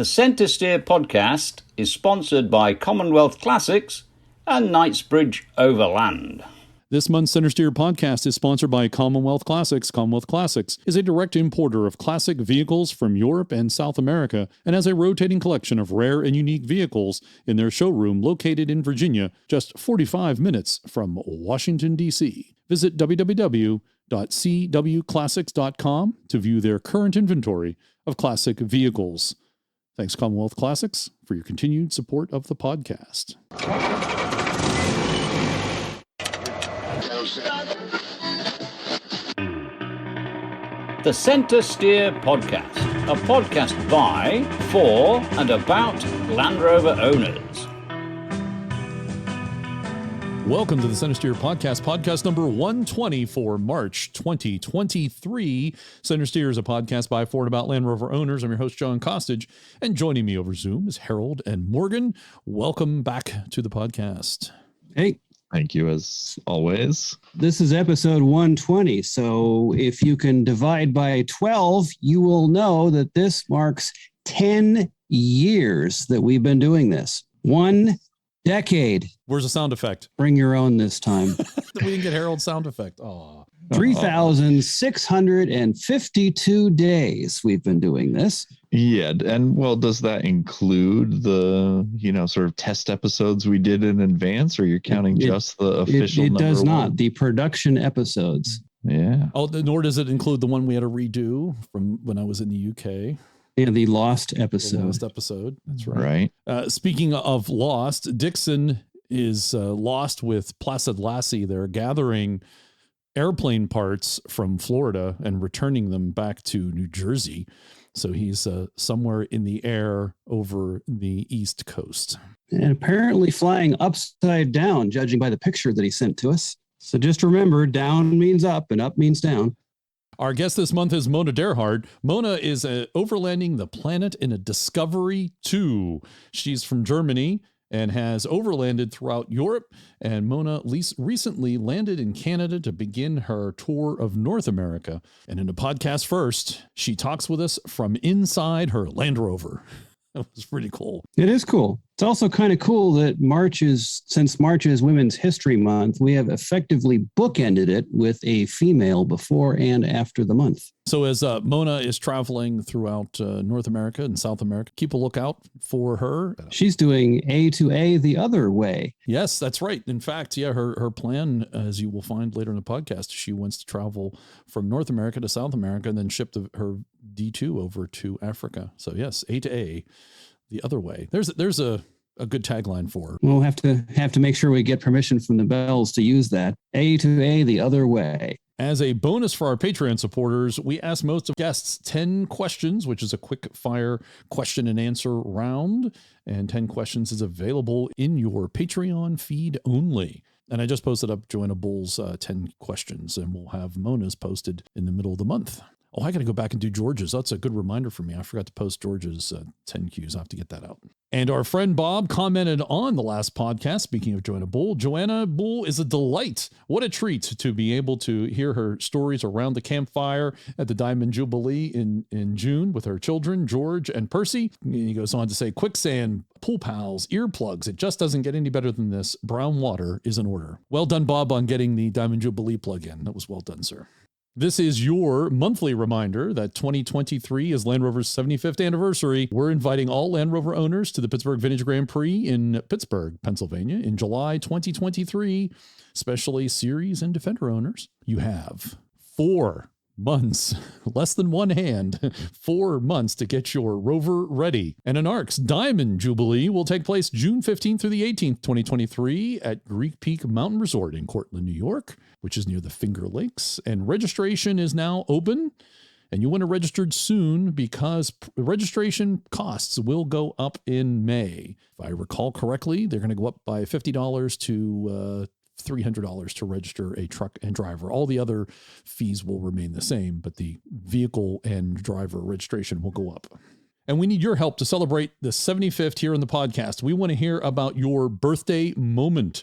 The Centresteer podcast is sponsored by Commonwealth Classics and Knightsbridge Overland. This month's Centresteer podcast is sponsored by Commonwealth Classics. Commonwealth Classics is a direct importer of classic vehicles from Europe and South America and has a rotating collection of rare and unique vehicles in their showroom located in Virginia, just 45 minutes from Washington, D.C. Visit www.cwclassics.com to view their current inventory of classic vehicles. Thanks, Commonwealth Classics, for your continued support of the podcast. The Centresteer podcast, a podcast by, for, and about Land Rover owners. Welcome to the Centresteer podcast, podcast number 120 for March 2023. Centresteer is a podcast by, for, and about Land Rover owners. I'm your host, John Costage, and joining me over Zoom is Harold and Morgan. Welcome back to the podcast. Hey. Thank you, as always. This is episode 120, so if you can divide by 12, you will know that this marks 10 years that we've been doing this. 1 decade. Where's the sound effect? Bring your own this time. We didn't get Harold's sound effect. Oh. 3,652 days we've been doing this. Yeah, and well, does that include the, sort of test episodes we did in advance, or you're counting just the official It number does not. one? The production episodes. Yeah. Oh, nor does it include the one we had to redo from when I was in the UK. Yeah, the Lost episode. The Lost episode. That's right. Speaking of Lost, Dixon is lost with Placid Lassie. They're gathering airplane parts from Florida and returning them back to New Jersey. So he's somewhere in the air over the East Coast. And apparently flying upside down, judging by the picture that he sent to us. So just remember, down means up and up means down. Our guest this month is Mona Derhard. Mona is overlanding the planet in a Discovery 2. She's from Germany and has overlanded throughout Europe. And Mona recently landed in Canada to begin her tour of North America. And in a podcast first, she talks with us from inside her Land Rover. That was pretty cool. It is cool. It's also kind of cool that since March is Women's History Month, we have effectively bookended it with a female before and after the month. So as Mona is traveling throughout North America and South America, keep a lookout for her. She's doing A to A the other way. Yes, that's right. In fact, her plan, as you will find later in the podcast, she wants to travel from North America to South America and then ship her D2 over to Africa. So yes, A to A the other way. There's a good tagline for her. We'll have to make sure we get permission from the Bells to use that. A to A the other way. As a bonus for our Patreon supporters, we ask most of guests 10 questions, which is a quick fire question and answer round. And 10 questions is available in your Patreon feed only. And I just posted up Joanna Bull's 10 questions, and we'll have Mona's posted in the middle of the month. Oh, I got to go back and do George's. That's a good reminder for me. I forgot to post George's 10 Qs. I'll have to get that out. And our friend Bob commented on the last podcast. Speaking of Joanna Bull is a delight. What a treat to be able to hear her stories around the campfire at the Diamond Jubilee in June with her children, George and Percy. And he goes on to say, quicksand, pool pals, earplugs. It just doesn't get any better than this. Brown water is in order. Well done, Bob, on getting the Diamond Jubilee plug in. That was well done, sir. This is your monthly reminder that 2023 is Land Rover's 75th anniversary. We're inviting all Land Rover owners to the Pittsburgh Vintage Grand Prix in Pittsburgh, Pennsylvania in July 2023, especially Series and Defender owners. You have 4 months, less than one hand, 4 months to get your Rover ready. And an ARC's Diamond Jubilee will take place June 15th through the 18th, 2023 at Greek Peak Mountain Resort in Cortland, New York, which is near the Finger Lakes. And registration is now open. And you want to register soon because registration costs will go up in May. If I recall correctly, they're going to go up by $50 to $300 to register a truck and driver. All the other fees will remain the same, but the vehicle and driver registration will go up. And we need your help to celebrate the 75th here on the podcast. We want to hear about your birthday moment.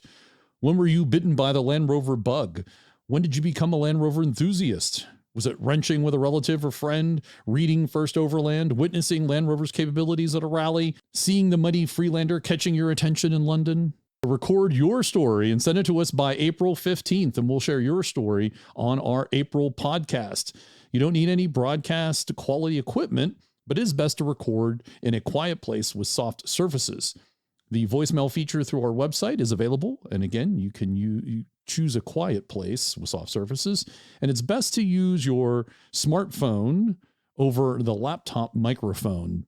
When were you bitten by the Land Rover bug? When did you become a Land Rover enthusiast? Was it wrenching with a relative or friend, reading First Overland, witnessing Land Rover's capabilities at a rally, seeing the muddy Freelander catching your attention in London? Record your story and send it to us by April 15th, and we'll share your story on our April podcast. You don't need any broadcast quality equipment, but it is best to record in a quiet place with soft surfaces. The voicemail feature through our website is available. And again, you can you choose a quiet place with soft surfaces. And it's best to use your smartphone over the laptop microphone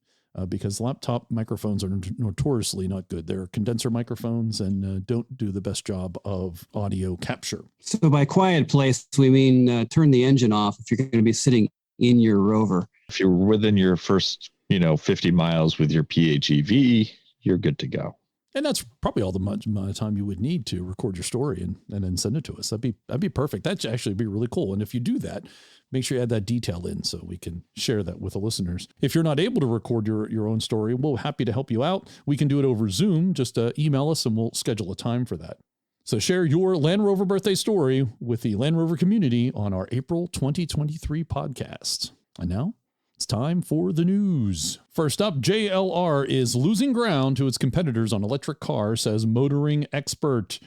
because laptop microphones are notoriously not good. They're condenser microphones and don't do the best job of audio capture. So by quiet place, we mean turn the engine off if you're going to be sitting in your Rover. If you're within your first, 50 miles with your PHEV, you're good to go. And that's probably all the amount of time you would need to record your story and then send it to us. That'd be perfect. That'd actually be really cool. And if you do that, make sure you add that detail in so we can share that with the listeners. If you're not able to record your own story, we're happy to help you out. We can do it over Zoom. Just email us and we'll schedule a time for that. So share your Land Rover birthday story with the Land Rover community on our April 2023 podcast. And now, it's time for the news. First up, JLR is losing ground to its competitors on electric cars, says motoring expert.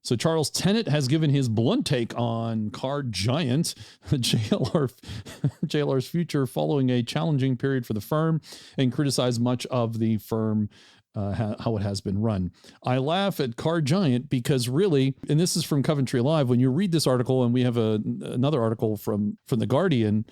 So Charles Tennant has given his blunt take on car giant JLR's future following a challenging period for the firm and criticized much of the firm how it has been run. I laugh at car giant because really, and this is from Coventry Live, when you read this article, and we have another article from The Guardian,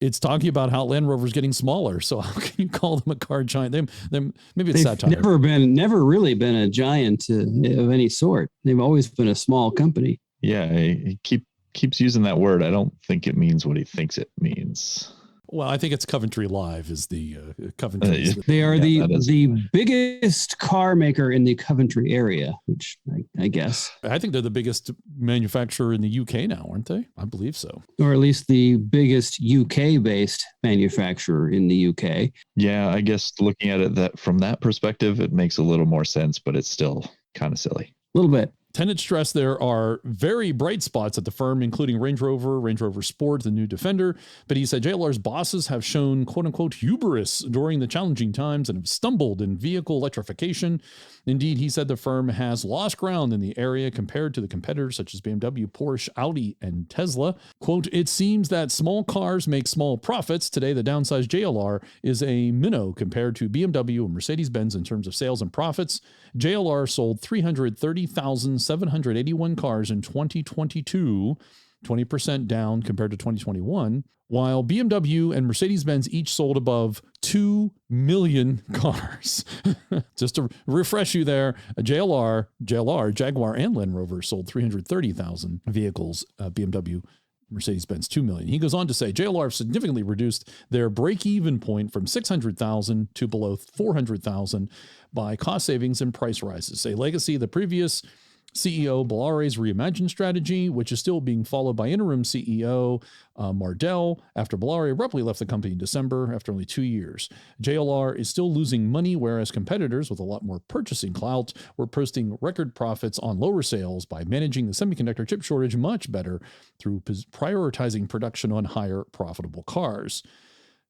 it's talking about how Land Rover's getting smaller. So how can you call them a car giant? Maybe it's satire. Never really been a giant of any sort. They've always been a small company. Yeah, he keeps using that word. I don't think it means what he thinks it means. Well, I think it's Coventry Live is the Coventry. They are the biggest car maker in the Coventry area, which I guess. I think they're the biggest manufacturer in the UK now, aren't they? I believe so. Or at least the biggest UK-based manufacturer in the UK. Yeah, I guess looking at it from that perspective, it makes a little more sense, but it's still kind of silly. A little bit. Tennant stressed there are very bright spots at the firm, including Range Rover Sport, the new Defender. But he said JLR's bosses have shown quote unquote hubris during the challenging times and have stumbled in vehicle electrification. Indeed, he said the firm has lost ground in the area compared to the competitors such as BMW, Porsche, Audi, and Tesla. Quote, it seems that small cars make small profits. Today, the downsized JLR is a minnow compared to BMW and Mercedes-Benz in terms of sales and profits. JLR sold 330,781 cars in 2022, 20% down compared to 2021, while BMW and Mercedes-Benz each sold above 2 million cars. Just to refresh you there, Jaguar, and Land Rover sold 330,000 vehicles, BMW, Mercedes-Benz 2 million. He goes on to say JLR significantly reduced their break-even point from 600,000 to below 400,000 by cost savings and price rises, a legacy of the previous CEO Bellari's reimagined strategy, which is still being followed by interim CEO Mardell after Bellari abruptly left the company in December after only 2 years. JLR is still losing money, whereas competitors with a lot more purchasing clout were posting record profits on lower sales by managing the semiconductor chip shortage much better through prioritizing production on higher profitable cars.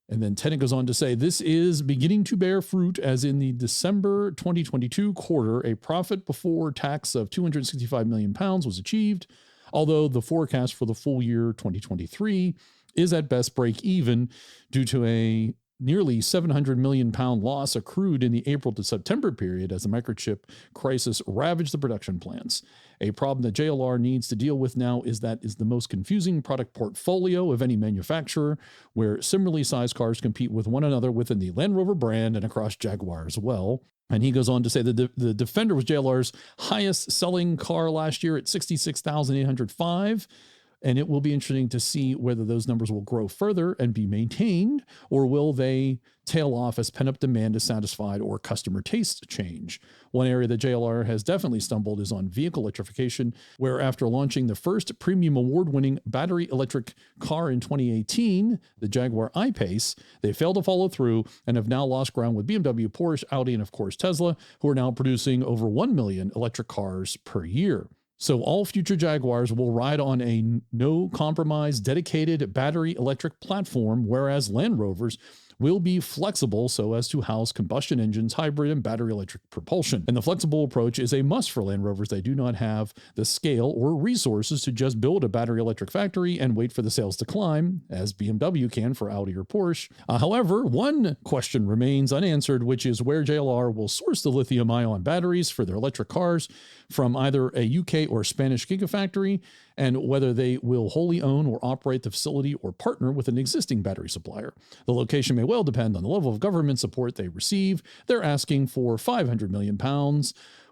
And then Tennant goes on to say, this is beginning to bear fruit as in the December 2022 quarter, a profit before tax of £265 million was achieved, although the forecast for the full year 2023 is at best break even due to a nearly £700 million loss accrued in the April to September period as the microchip crisis ravaged the production plants. A problem that JLR needs to deal with now is that is the most confusing product portfolio of any manufacturer, where similarly sized cars compete with one another within the Land Rover brand and across Jaguar as well. And he goes on to say that the Defender was JLR's highest selling car last year at 66,805. And it will be interesting to see whether those numbers will grow further and be maintained, or will they tail off as pent-up demand is satisfied or customer taste change. One area that JLR has definitely stumbled is on vehicle electrification, where after launching the first premium award-winning battery electric car in 2018, the Jaguar I-Pace, they failed to follow through and have now lost ground with BMW, Porsche, Audi, and of course Tesla, who are now producing over 1 million electric cars per year. So all future Jaguars will ride on a no compromise dedicated battery electric platform, whereas Land Rovers will be flexible so as to house combustion engines, hybrid, and battery electric propulsion. And the flexible approach is a must for Land Rovers. They do not have the scale or resources to just build a battery electric factory and wait for the sales to climb, as BMW can for Audi or Porsche. However, one question remains unanswered, which is where JLR will source the lithium-ion batteries for their electric cars, from either a UK or Spanish gigafactory, and whether they will wholly own or operate the facility or partner with an existing battery supplier. The location may well depend on the level of government support they receive. They're asking for £500 million,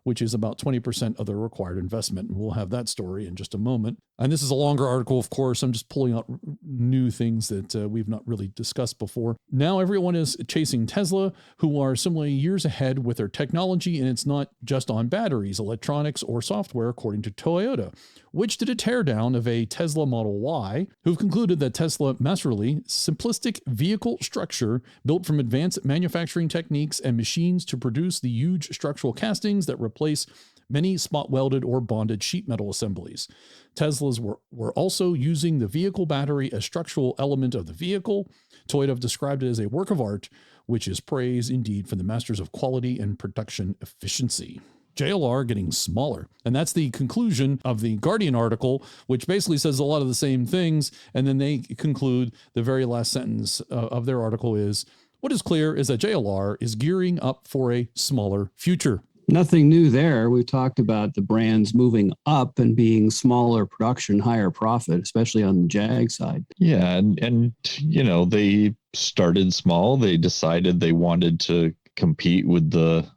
which is about 20% of the required investment. And we'll have that story in just a moment. And this is a longer article, of course. I'm just pulling out new things that we've not really discussed before. Now everyone is chasing Tesla, who are similarly years ahead with their technology, and it's not just on batteries, electronics, or software, according to Toyota, which did a teardown of a Tesla Model Y, who've concluded that Tesla masterly, simplistic vehicle structure built from advanced manufacturing techniques and machines to produce the huge structural castings that replace many spot welded or bonded sheet metal assemblies. Teslas were also using the vehicle battery as structural element of the vehicle. Toyota have described it as a work of art, which is praise indeed from the masters of quality and production efficiency. JLR getting smaller. And that's the conclusion of the Guardian article, which basically says a lot of the same things. And then they conclude the very last sentence of their article is, what is clear is that JLR is gearing up for a smaller future. Nothing new there. We've talked about the brands moving up and being smaller production, higher profit, especially on the Jag side. Yeah. And you know, they started small. They decided they wanted to compete with the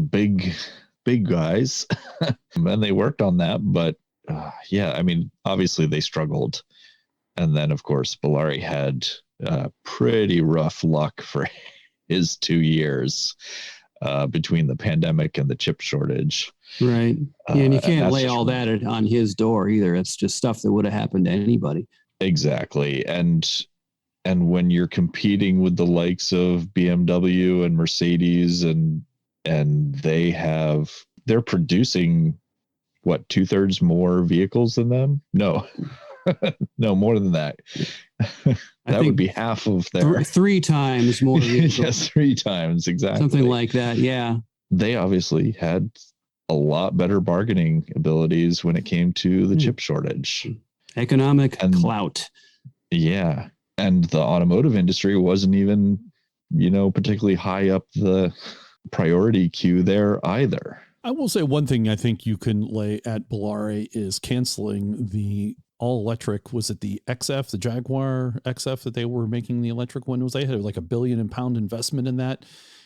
big guys and they worked on that. But yeah, I mean, obviously they struggled. And then, of course, Velar had pretty rough luck for his 2 years. Between the pandemic and the chip shortage. Right. Yeah, and you can't lay all that on his door either. It's just stuff that would have happened to anybody. Exactly. And when you're competing with the likes of BMW and Mercedes and they're producing what, 2/3 more vehicles than them? No. No, more than that. That would be half of their 3 times more vehicles. Yes, 3 times, exactly. Something like that, yeah. They obviously had a lot better bargaining abilities when it came to the chip shortage. Economic clout. Yeah. And the automotive industry wasn't even, particularly high up the priority queue there either. I will say one thing I think you can lay at Velar is canceling the all-electric, was it the XF, the Jaguar XF that they were making the electric one? They had like £1 billion investment in that.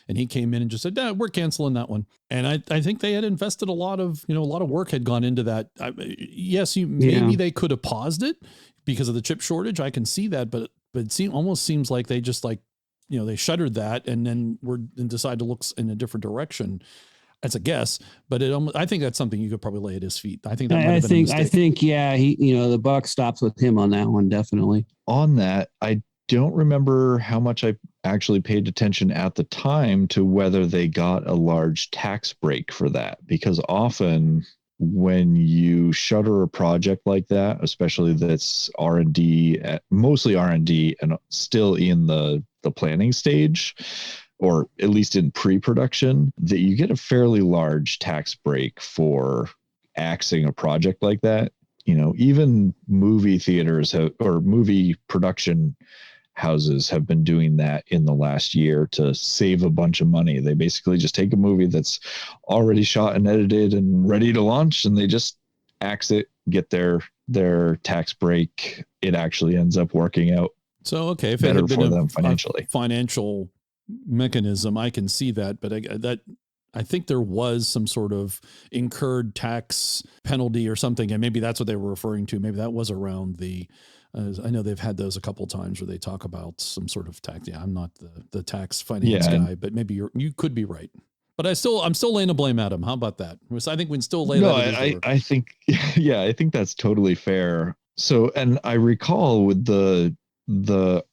And he came in and just said, we're canceling that one. And I think they had invested a lot of work had gone into that. Maybe they could have paused it because of the chip shortage. I can see that, but it almost seems like they just they shuttered that and then decided to look in a different direction. That's a guess, but I think that's something you could probably lay at his feet. I think that might have been a mistake. I think, the buck stops with him on that one, definitely. On that, I don't remember how much I actually paid attention at the time to whether they got a large tax break for that, because often when you shutter a project like that, especially that's R&D, mostly R&D and still in the planning stage, or at least in pre-production, that you get a fairly large tax break for axing a project like that. Even movie theaters or movie production houses have been doing that in the last year to save a bunch of money. They basically just take a movie that's already shot and edited and ready to launch, and they just axe it, get their tax break. It actually ends up working out. So, okay, if better it had been for them financially. A financial mechanism, I can see that, but I think there was some sort of incurred tax penalty or something, and maybe that's what they were referring to. Maybe that was around I know they've had those a couple of times where they talk about some sort of tax. Yeah, I'm not the tax finance guy, but maybe you could be right. But I'm still laying the blame at him. How about that? I think we can still lay that. I think, I think that's totally fair. So, and I recall with the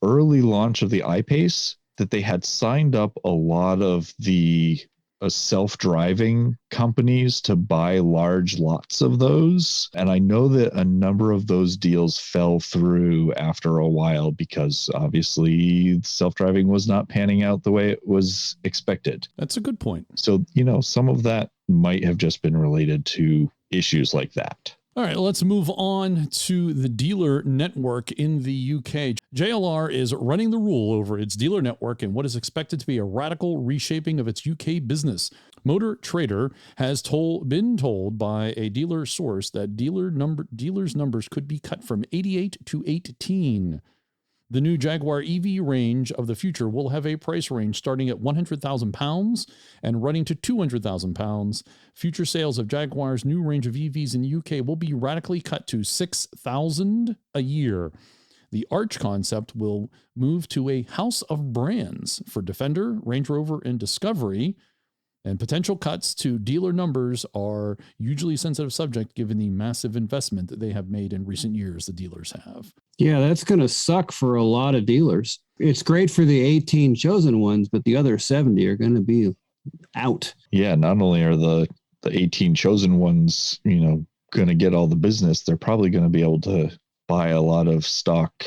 early launch of the I-Pace that they had signed up a lot of the self-driving companies to buy large lots of those. And I know that a number of those deals fell through after a while because obviously self-driving was not panning out the way it was expected. That's a good point. So, some of that might have just been related to issues like that. All right, let's move on to the dealer network in the UK. JLR is running the rule over its dealer network in what is expected to be a radical reshaping of its UK business. Motor Trader has been told by a dealer source that dealers' numbers could be cut from 88 to 18. The new Jaguar EV range of the future will have a price range starting at £100,000 and running to £200,000. Future sales of Jaguar's new range of EVs in the UK will be radically cut to $6,000 a year. The Arch concept will move to a house of brands for Defender, Range Rover, and Discovery. And potential cuts to dealer numbers are usually a sensitive subject given the massive investment that they have made in recent years, the dealers have. Yeah, that's going to suck for a lot of dealers. It's great for the 18 chosen ones, but the other 70 are going to be out. Yeah, not only are the 18 chosen ones, going to get all the business, they're probably going to be able to buy a lot of stock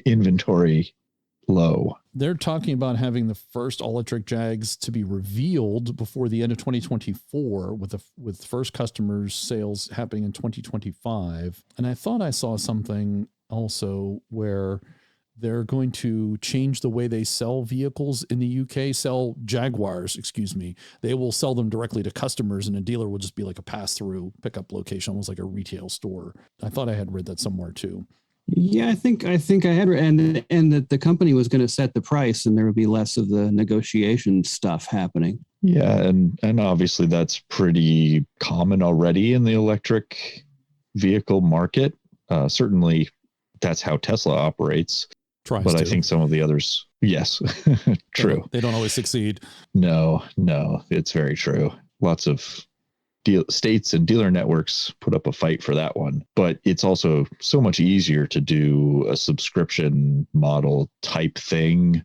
inventory low. They're talking about having the first all-electric Jags to be revealed before the end of 2024 with first customers sales happening in 2025. And I thought I saw something also where they're going to change the way they sell vehicles in the UK, sell Jaguars, They will sell them directly to customers and a dealer will just be like a pass-through pickup location, almost like a retail store. I thought I had read that somewhere too. Yeah, I think I had, and that the company was going to set the price, and there would be less of the negotiation stuff happening. Yeah, and obviously that's pretty common already in the electric vehicle market. Certainly, that's how Tesla operates. I think some of the others, yes, true. They don't always succeed. No, it's very true. Lots of states and dealer networks put up a fight for that one, but it's also so much easier to do a subscription model type thing,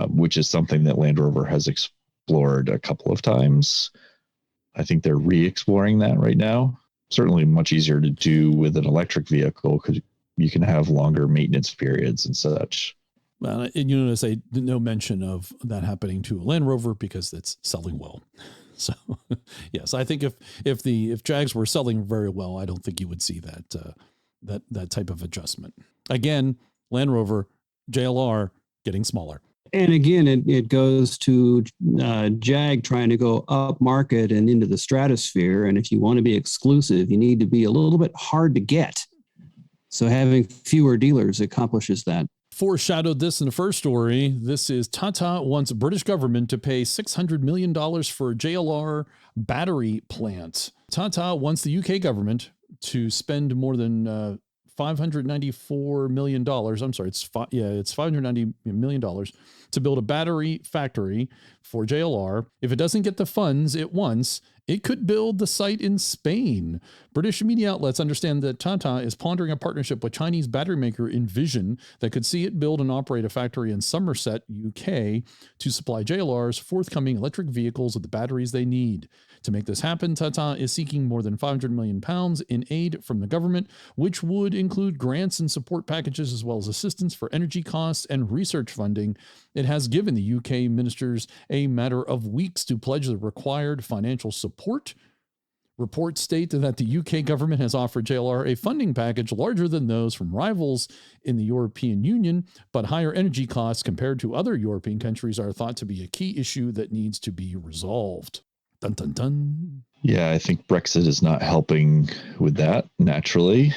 which is something that Land Rover has explored a couple of times. I think they're re-exploring that right now. Certainly much easier to do with an electric vehicle because you can have longer maintenance periods and such. Well, and notice no mention of that happening to a Land Rover because it's selling well. So, yes, I think if Jags were selling very well, I don't think you would see that type of adjustment. Again, Land Rover, JLR getting smaller. And again, it goes to Jag trying to go up market and into the stratosphere. And if you want to be exclusive, you need to be a little bit hard to get. So having fewer dealers accomplishes that. Foreshadowed this in the first story. This is Tata wants British government to pay $600 million for JLR battery plant. Tata wants the UK government to spend more than $594 million. I'm sorry, it's $590 million to build a battery factory for JLR. If it doesn't get the funds it wants, it could build the site in Spain. British media outlets understand that Tata is pondering a partnership with Chinese battery maker Envision that could see it build and operate a factory in Somerset, UK, to supply JLR's forthcoming electric vehicles with the batteries they need. To make this happen, Tata is seeking more than £500 million in aid from the government, which would include grants and support packages as well as assistance for energy costs and research funding. It has given the UK ministers a matter of weeks to pledge the required financial support. Reports state that the UK government has offered JLR a funding package larger than those from rivals in the European Union, but higher energy costs compared to other European countries are thought to be a key issue that needs to be resolved. Dun, dun, dun. Yeah, I think Brexit is not helping with that, naturally.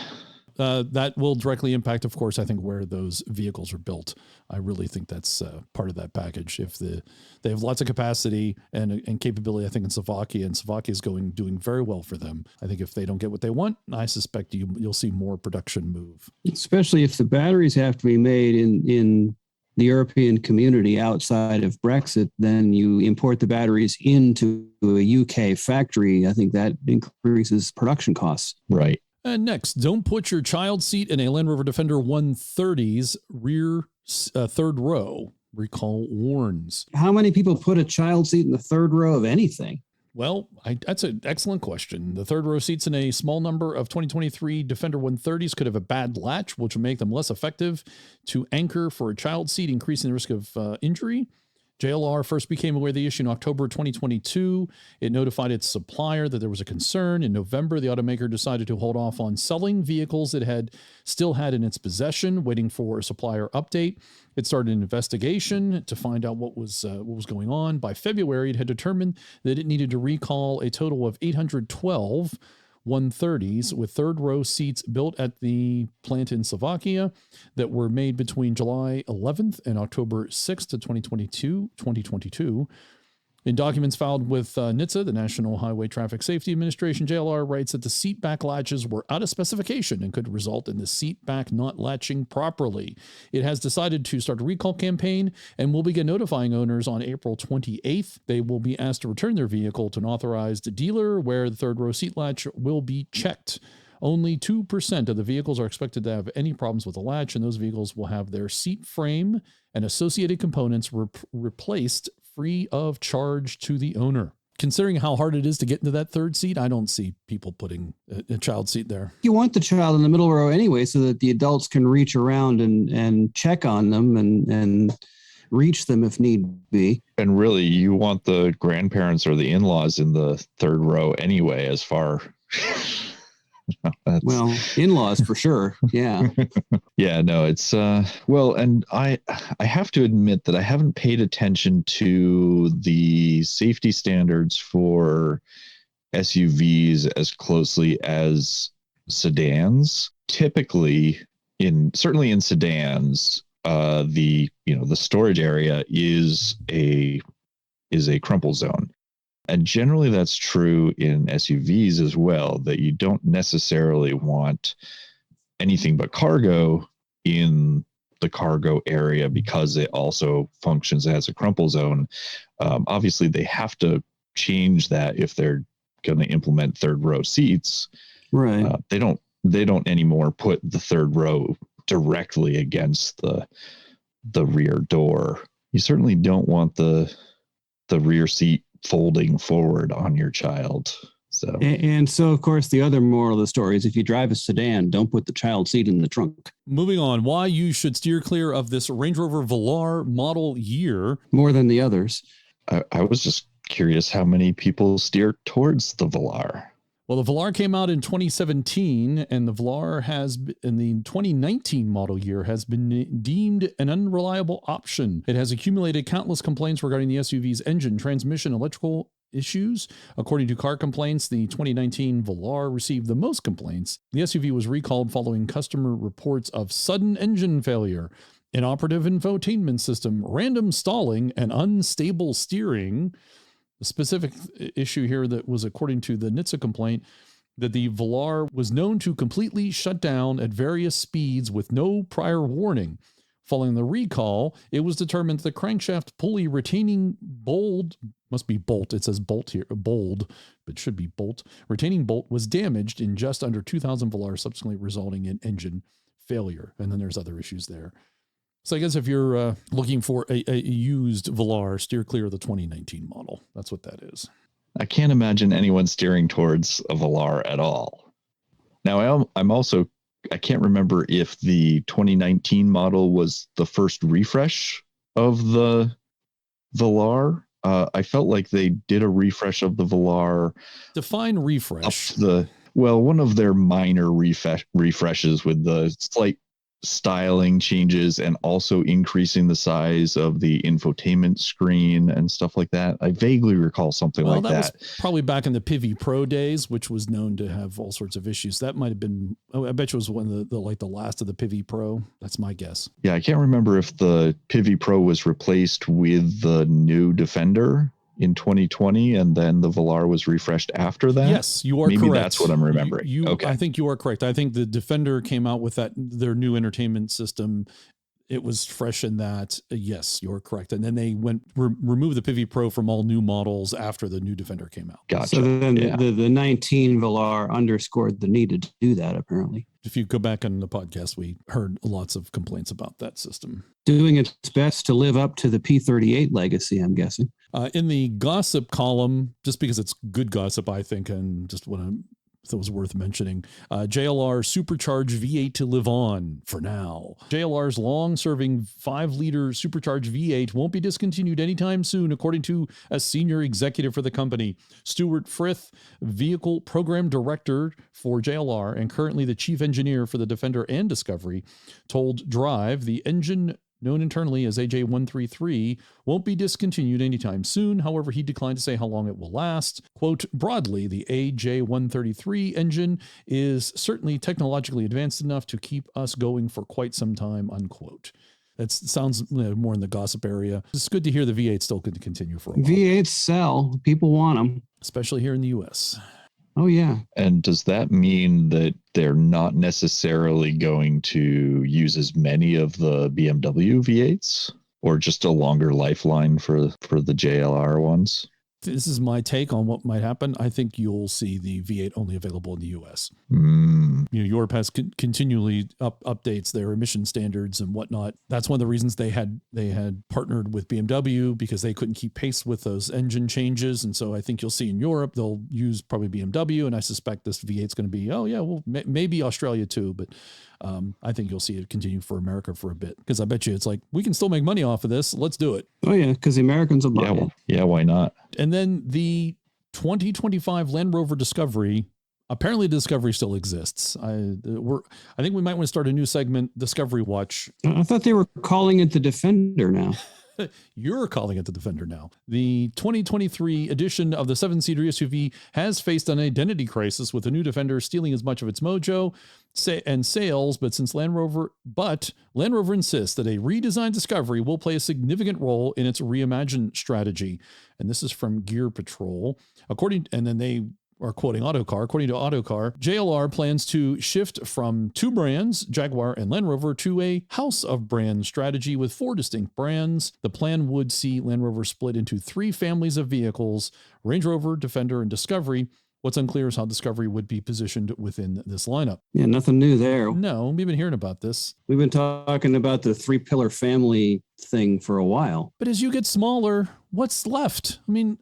That will directly impact, of course, I think, where those vehicles are built. I really think that's part of that package. If they have lots of capacity and capability, I think, in Slovakia, and Slovakia is doing very well for them. I think if they don't get what they want, I suspect you'll see more production move. Especially if the batteries have to be made in the European community outside of Brexit, then you import the batteries into a UK factory. I think that increases production costs. Right. And next, don't put your child seat in a Land Rover Defender 130's rear third row. recall warns. How many people put a child seat in the third row of anything? Well, that's an excellent question. The third row seats in a small number of 2023 Defender 130s could have a bad latch, which would make them less effective to anchor for a child seat, increasing the risk of injury. JLR first became aware of the issue in October 2022. It notified its supplier that there was a concern. In November, the automaker decided to hold off on selling vehicles it still had in its possession, waiting for a supplier update. It started an investigation to find out what was going on. By February, it had determined that it needed to recall a total of 812 130s with third row seats built at the plant in Slovakia that were made between July 11th and October 6th of 2022. In documents filed with NHTSA, the National Highway Traffic Safety Administration, JLR writes that the seat back latches were out of specification and could result in the seat back not latching properly. It has decided to start a recall campaign and will begin notifying owners on April 28th. They will be asked to return their vehicle to an authorized dealer where the third row seat latch will be checked. Only 2% of the vehicles are expected to have any problems with the latch, and those vehicles will have their seat frame and associated components replaced free of charge to the owner. Considering how hard it is to get into that third seat, I don't see people putting a child seat there. You want the child in the middle row anyway, so that the adults can reach around and check on them and reach them if need be. And really, you want the grandparents or the in-laws in the third row anyway, as far... Well, in-laws for sure. Yeah. Yeah, no, it's well, and I have to admit that I haven't paid attention to the safety standards for SUVs as closely as sedans. Typically, certainly in sedans, the storage area is a crumple zone. And generally that's true in SUVs as well, that you don't necessarily want anything but cargo in the cargo area because it also functions as a crumple zone. Obviously, they have to change that if they're going to implement third row seats. Right. They don't anymore put the third row directly against the rear door. You certainly don't want the rear seat folding forward on your child. And so, of course, the other moral of the story is if you drive a sedan, don't put the child seat in the trunk. Moving on, why you should steer clear of this Range Rover Velar model year. More than the others. I was just curious how many people steer towards the Velar. Well, the Velar came out in 2017, and the Velar in the 2019 model year, has been deemed an unreliable option. It has accumulated countless complaints regarding the SUV's engine, transmission, electrical issues. According to Car Complaints, the 2019 Velar received the most complaints. The SUV was recalled following customer reports of sudden engine failure, inoperative infotainment system, random stalling, and unstable steering. The specific issue here that was, according to the NHTSA complaint, that the Velar was known to completely shut down at various speeds with no prior warning. Following the recall, it was determined that the crankshaft pulley retaining bolt, must be bolt, it says bolt here, bold, but should be bolt, retaining bolt was damaged in just under 2,000 Velar, subsequently resulting in engine failure. And then there's other issues there. So I guess if you're looking for a used Velar, steer clear of the 2019 model. That's what that is. I can't imagine anyone steering towards a Velar at all. Now, I can't remember if the 2019 model was the first refresh of the Velar. I felt like they did a refresh of the Velar. Define refresh. One of their minor refreshes with the slight styling changes and also increasing the size of the infotainment screen and stuff like that. I vaguely recall something like that. Was probably back in the PHEV Pro days, which was known to have all sorts of issues. That might have been, I bet you it was one of the last of the PHEV Pro. That's my guess. Yeah, I can't remember if the PHEV Pro was replaced with the new Defender in 2020 and then the Velar was refreshed after that. Yes, you are correct. Maybe that's what I'm remembering. Okay. I think you are correct. I think the Defender came out with their new entertainment system it was fresh in that. Yes, you're correct. And then they removed the PHEV Pro from all new models after the new Defender came out. Gotcha. So then the 19 Velar underscored the need to do that, apparently. If you go back on the podcast, we heard lots of complaints about that system. Doing its best to live up to the P38 legacy, I'm guessing. In the gossip column, just because it's good gossip, I think, and just what that was worth mentioning. JLR supercharged V8 to live on for now. JLR's long-serving 5-liter supercharged V8 won't be discontinued anytime soon, according to a senior executive for the company. Stuart Frith, vehicle program director for JLR and currently the chief engineer for the Defender and Discovery, told Drive the engine, known internally as AJ133, won't be discontinued anytime soon. However, he declined to say how long it will last. Quote, broadly, the AJ133 engine is certainly technologically advanced enough to keep us going for quite some time, unquote. That sounds more in the gossip area. It's good to hear the V8 still going to continue for a while. V8s sell. People want them. Especially here in the U.S. Oh, yeah. And does that mean that they're not necessarily going to use as many of the BMW V8s, or just a longer lifeline for the JLR ones? This is my take on what might happen. I think you'll see the V8 only available in the U.S. Europe has continually updates their emission standards and whatnot. That's one of the reasons they had partnered with BMW, because they couldn't keep pace with those engine changes. And so I think you'll see in Europe they'll use probably BMW, and I suspect this V8 is going to be maybe Australia too, but I think you'll see it continue for America for a bit, because I bet you it's like, we can still make money off of this. Let's do it. Oh yeah, because the Americans will buy it. Yeah, why not? And then the 2025 Land Rover Discovery. Apparently, Discovery still exists. I think we might want to start a new segment, Discovery Watch. I thought they were calling it the Defender now. You're calling it the Defender now. The 2023 edition of the 7-seater SUV has faced an identity crisis, with the new Defender stealing as much of its mojo and sales. But Land Rover insists that a redesigned Discovery will play a significant role in its reimagined strategy. And this is from Gear Patrol. And then they are quoting Autocar. According to Autocar, JLR plans to shift from 2 brands, Jaguar and Land Rover, to a house of brand strategy with 4 distinct brands. The plan would see Land Rover split into 3 families of vehicles: Range Rover, Defender, and Discovery. What's unclear is how Discovery would be positioned within this lineup. Yeah, nothing new there. No, we've been hearing about this. We've been talking about the 3-pillar family thing for a while. But as you get smaller, what's left? I mean,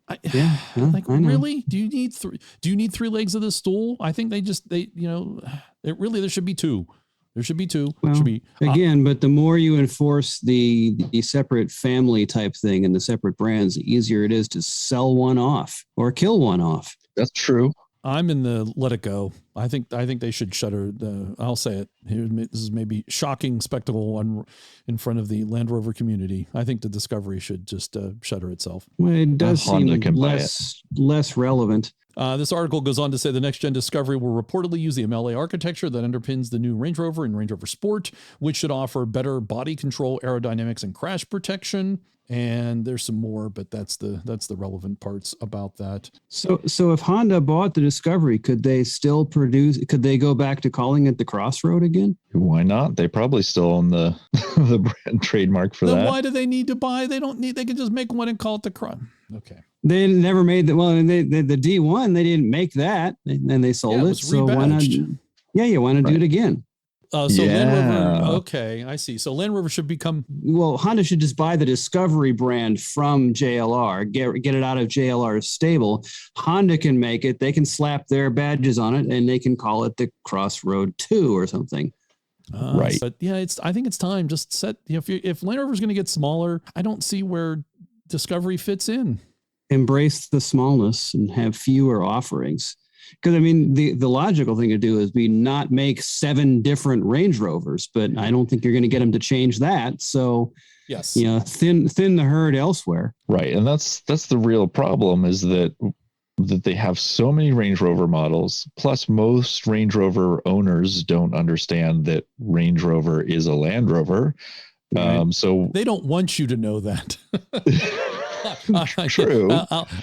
really? Do you need 3? Do you need 3 legs of the stool? I think there should be 2. There should be 2. Well, but the more you enforce the separate family type thing and the separate brands, the easier it is to sell one off or kill one off. That's true. I'm in the let it go. I think they should shutter I'll say it here. This is maybe shocking spectacle in front of the Land Rover community. I think the Discovery should just shutter itself. Well, it does seem less relevant. This article goes on to say the next-gen Discovery will reportedly use the MLA architecture that underpins the new Range Rover and Range Rover Sport, which should offer better body control, aerodynamics, and crash protection. And there's some more, but that's the relevant parts about that. So if Honda bought the Discovery, could they still produce? Could they go back to calling it the Crossroad again? Why not? They probably still own the brand trademark for that. Why do they need to buy? They don't need. They can just make one and call it the Cross. Okay. They never made the the D1. They didn't make that, and they sold it. So why not? Yeah, you want to do it again. Land Rover, okay, I see. So Land Rover should become... Well, Honda should just buy the Discovery brand from JLR, get it out of JLR's stable. Honda can make it. They can slap their badges on it, and they can call it the Crossroad 2 or something. Right. But yeah, I think it's time. Just set... if Land Rover's going to get smaller, I don't see where Discovery fits in. Embrace the smallness and have fewer offerings. Because, I mean, the logical thing to do is not make 7 different Range Rovers, but I don't think you're going to get them to change that. So, yes, thin the herd elsewhere. Right. And that's the real problem, is that they have so many Range Rover models, plus most Range Rover owners don't understand that Range Rover is a Land Rover. Right. So they don't want you to know that. True.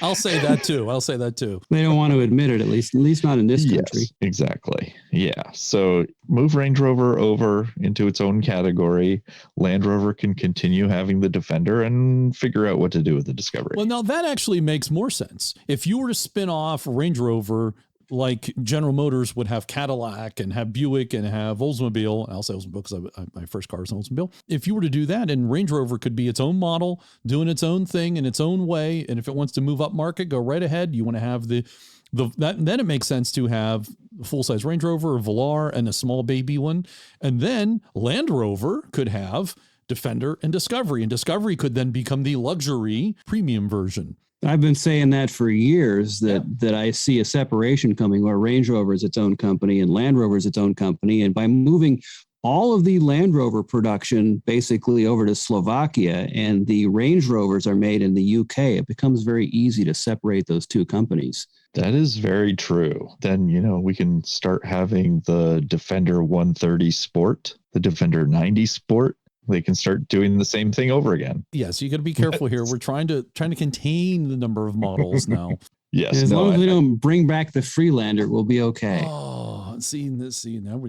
I'll say that too. I'll say that too. They don't want to admit it, at least not in this country. Yes, exactly. Yeah. So move Range Rover over into its own category. Land Rover can continue having the Defender and figure out what to do with the Discovery. Well, now that actually makes more sense. If you were to spin off Range Rover, like General Motors would have Cadillac and have Buick and have Oldsmobile. I'll say Oldsmobile because my first car is an Oldsmobile. If you were to do that, and Range Rover could be its own model, doing its own thing in its own way, and if it wants to move up market, go right ahead. You want to have then it makes sense to have a full-size Range Rover, a Velar, and a small baby one. And then Land Rover could have Defender and Discovery, and Discovery could then become the luxury premium version. I've been saying that for years, that I see a separation coming where Range Rover is its own company and Land Rover is its own company. And by moving all of the Land Rover production basically over to Slovakia and the Range Rovers are made in the UK, it becomes very easy to separate those two companies. That is very true. Then, we can start having the Defender 130 Sport, the Defender 90 Sport. They can start doing the same thing over again. Yes, you got to be careful here. We're trying to contain the number of models now. Yes, as long as we don't bring back the Freelander, we'll be okay. Oh, see now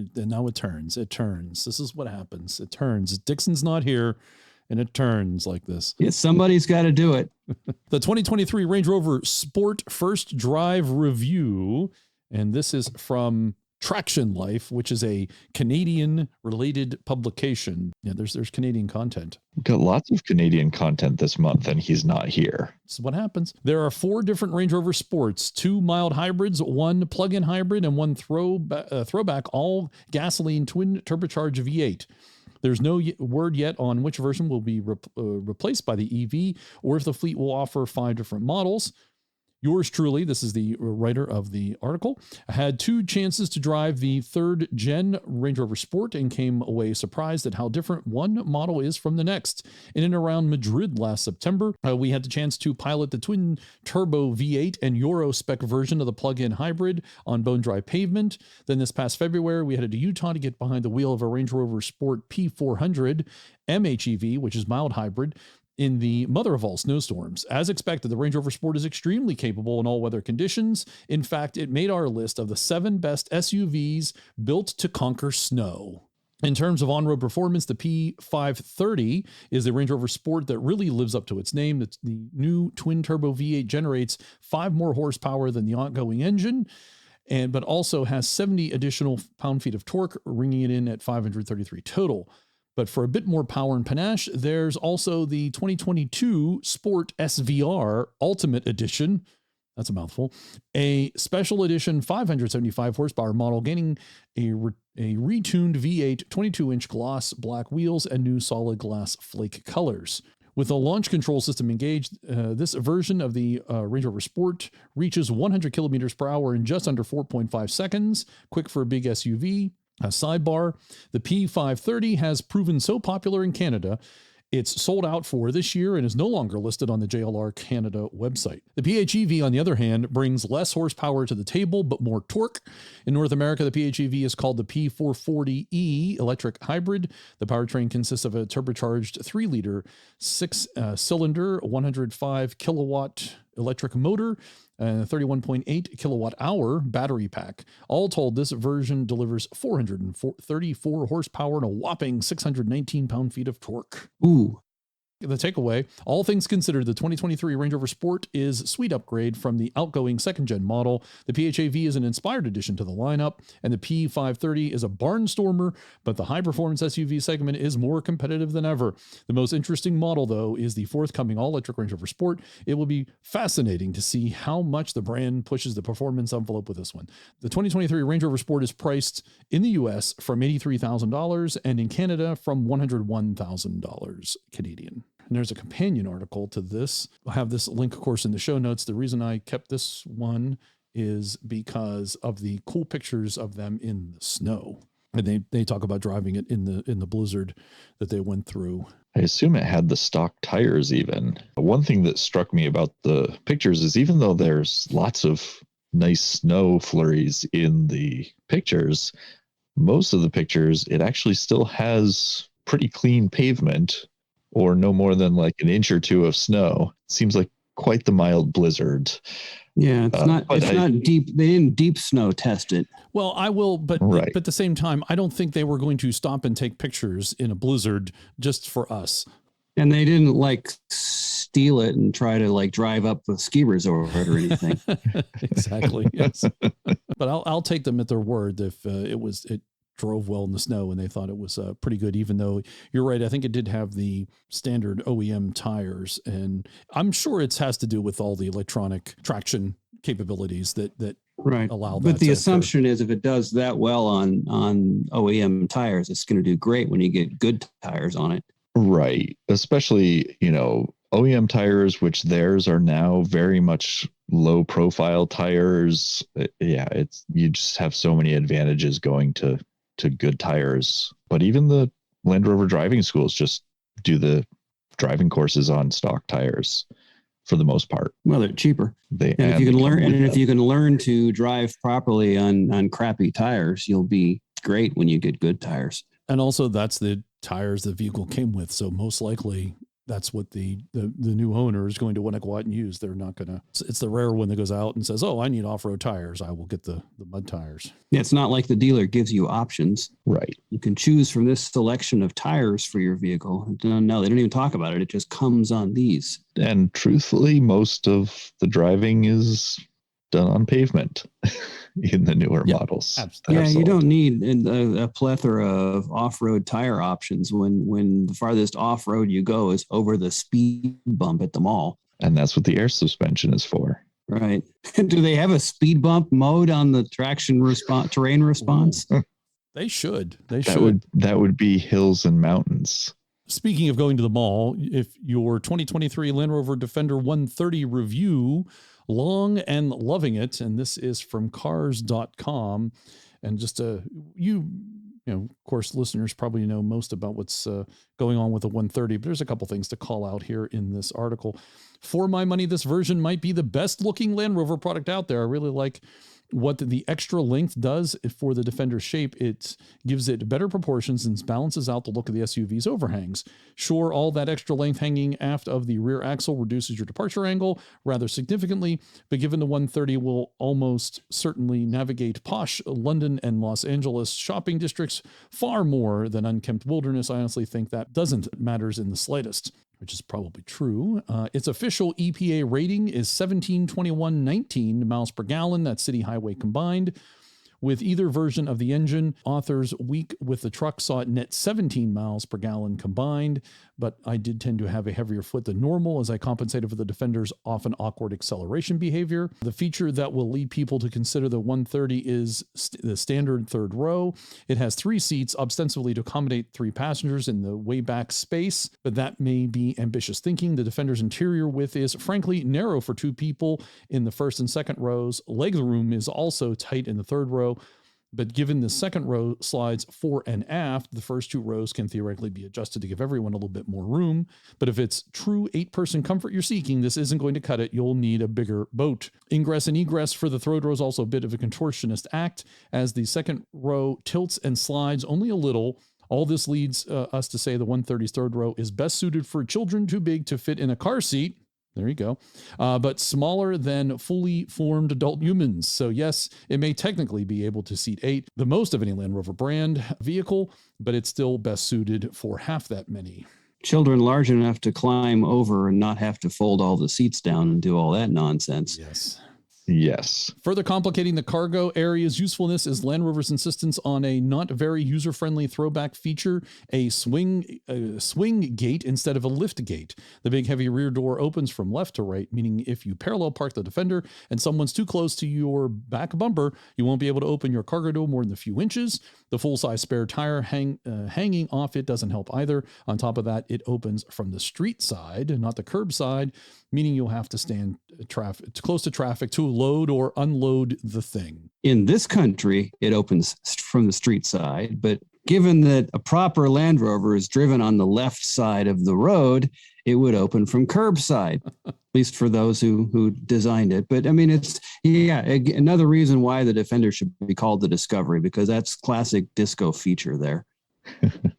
it turns. It turns. This is what happens. It turns. Dixon's not here, and it turns like this. Yeah, somebody's got to do it. The 2023 Range Rover Sport First Drive Review, and this is from Traction Life, which is a Canadian-related publication. Yeah, there's Canadian content. We've got lots of Canadian content this month, and he's not here. This is what happens. There are 4 different Range Rover Sports, 2 mild hybrids, 1 plug-in hybrid, and 1 throwback all-gasoline twin turbocharged V8. There's no word yet on which version will be replaced by the EV, or if the fleet will offer 5 different models. Yours truly, this is the writer of the article, had 2 chances to drive the 3rd gen Range Rover Sport and came away surprised at how different one model is from the next. In and around Madrid last September, we had the chance to pilot the twin turbo V8 and Euro spec version of the plug-in hybrid on bone dry pavement. Then this past February, we headed to Utah to get behind the wheel of a Range Rover Sport P400 MHEV, which is mild hybrid, in the mother of all snowstorms. As expected, the Range Rover Sport is extremely capable in all weather conditions. In fact, it made our list of the 7 best SUVs built to conquer snow. In terms of on-road performance, the P530 is the Range Rover Sport that really lives up to its name. The new twin-turbo V8 generates 5 more horsepower than the outgoing engine, but also has 70 additional pound-feet of torque, ringing it in at 533 total. But for a bit more power and panache, there's also the 2022 Sport SVR Ultimate Edition. That's a mouthful. A special edition 575 horsepower model, gaining a retuned V8 22-inch gloss black wheels and new solid glass flake colors. With a launch control system engaged, this version of the Range Rover Sport reaches 100 kilometers per hour in just under 4.5 seconds, quick for a big SUV. A sidebar, the P530 has proven so popular in Canada, it's sold out for this year and is no longer listed on the JLR Canada website. The PHEV, on the other hand, brings less horsepower to the table, but more torque. In North America, the PHEV is called the P440e electric hybrid. The powertrain consists of a turbocharged 3-liter, 6-cylinder, 105 kilowatt electric motor, and a 31.8 kilowatt hour battery pack. All told, this version delivers 434 horsepower and a whopping 619 pound-feet of torque. Ooh. The takeaway, all things considered, the 2023 Range Rover Sport is a sweet upgrade from the outgoing 2nd-gen model. The PHEV is an inspired addition to the lineup, and the P530 is a barnstormer, but the high-performance SUV segment is more competitive than ever. The most interesting model, though, is the forthcoming all-electric Range Rover Sport. It will be fascinating to see how much the brand pushes the performance envelope with this one. The 2023 Range Rover Sport is priced in the US from $83,000 and in Canada from $101,000 Canadian. And there's a companion article to this. I'll have this link, of course, in the show notes. The reason I kept this one is because of the cool pictures of them in the snow. And they talk about driving it in the blizzard that they went through. I assume it had the stock tires even. One thing that struck me about the pictures is even though there's lots of nice snow flurries in the pictures, most of the pictures, it actually still has pretty clean pavement or no more than like an inch or two of snow. Seems like quite the mild blizzard. Yeah, it's not deep. They didn't deep snow test it. Well, I will, but Right. but at the same time, I don't think they were going to stop and take pictures in a blizzard just for us. And they didn't like steal it and try to like drive up the ski resort or anything. Exactly. Yes. But I'll take them at their word if it drove well in the snow and they thought it was pretty good, even though you're right. I think it did have the standard OEM tires, and I'm sure it has to do with all the electronic traction capabilities that right allow that. But the assumption is if it does that well on OEM tires, it's going to do great when you get good tires on it. Right. Especially, OEM tires, which theirs are now very much low profile tires. Yeah, you just have so many advantages going to good tires. But even the Land Rover driving schools just do the driving courses on stock tires for the most part. Well, they're cheaper. If you can learn to drive properly on crappy tires, you'll be great when you get good tires. And also that's the tires the vehicle came with. So most likely that's what the new owner is going to want to go out and use. They're not going to, it's the rare one that goes out and says, oh, I need off-road tires. I will get the mud tires. Yeah, it's not like the dealer gives you options. Right. You can choose from this selection of tires for your vehicle. No, they don't even talk about it. It just comes on these. And truthfully, most of the driving is done on pavement in the newer models. Yeah, you don't need a plethora of off-road tire options when the farthest off-road you go is over the speed bump at the mall. And that's what the air suspension is for. Right. Do they have a speed bump mode on the terrain response? They should. That would be hills and mountains. Speaking of going to the mall, if your 2023 Land Rover Defender 130 review, long and loving it, and this is from cars.com, and just of course, listeners probably know most about what's going on with the 130, but there's a couple things to call out here in this article. For my money, this version might be the best looking Land Rover product out there. I really like what the extra length does for the Defender shape. It gives it better proportions and balances out the look of the SUV's overhangs. Sure, all that extra length hanging aft of the rear axle reduces your departure angle rather significantly, but given the 130 will almost certainly navigate posh London and Los Angeles shopping districts far more than unkempt wilderness, I honestly think that doesn't matters in the slightest, which is probably true. Its official EPA rating is 1721.19 miles per gallon. That's city highway combined. With either version of the engine, authors week with the truck saw it net 17 miles per gallon combined, but I did tend to have a heavier foot than normal as I compensated for the Defender's often awkward acceleration behavior. The feature that will lead people to consider the 130 is the standard third row. It has 3 seats, ostensibly to accommodate 3 passengers in the way back space, but that may be ambitious thinking. The Defender's interior width is frankly narrow for 2 people in the first and second rows. Leg room is also tight in the third row, but given the second row slides fore and aft, the first 2 rows can theoretically be adjusted to give everyone a little bit more room. But if it's true 8-person comfort you're seeking, this isn't going to cut it. You'll need a bigger boat. Ingress and egress for the third row is also a bit of a contortionist act, as the second row tilts and slides only a little. All this leads us to say the 130's third row is best suited for children too big to fit in a car seat. There you go. But smaller than fully formed adult humans. So yes, it may technically be able to seat 8, the most of any Land Rover brand vehicle, but it's still best suited for half that many. Children large enough to climb over and not have to fold all the seats down and do all that nonsense. Yes. Yes. Further complicating the cargo area's usefulness is Land Rover's insistence on a not very user-friendly throwback feature, a swing gate instead of a lift gate. The big heavy rear door opens from left to right, meaning if you parallel park the Defender and someone's too close to your back bumper, you won't be able to open your cargo door more than a few inches. The full-size spare tire hanging off it doesn't help either. On top of that, it opens from the street side, not the curb side, meaning you'll have to stand close to traffic to load or unload the thing. In this country, it opens from the street side, but given that a proper Land Rover is driven on the left side of the road, it would open from curbside, at least for those who designed it. But I mean, it's, another reason why the Defender should be called the Discovery, because that's classic disco feature there.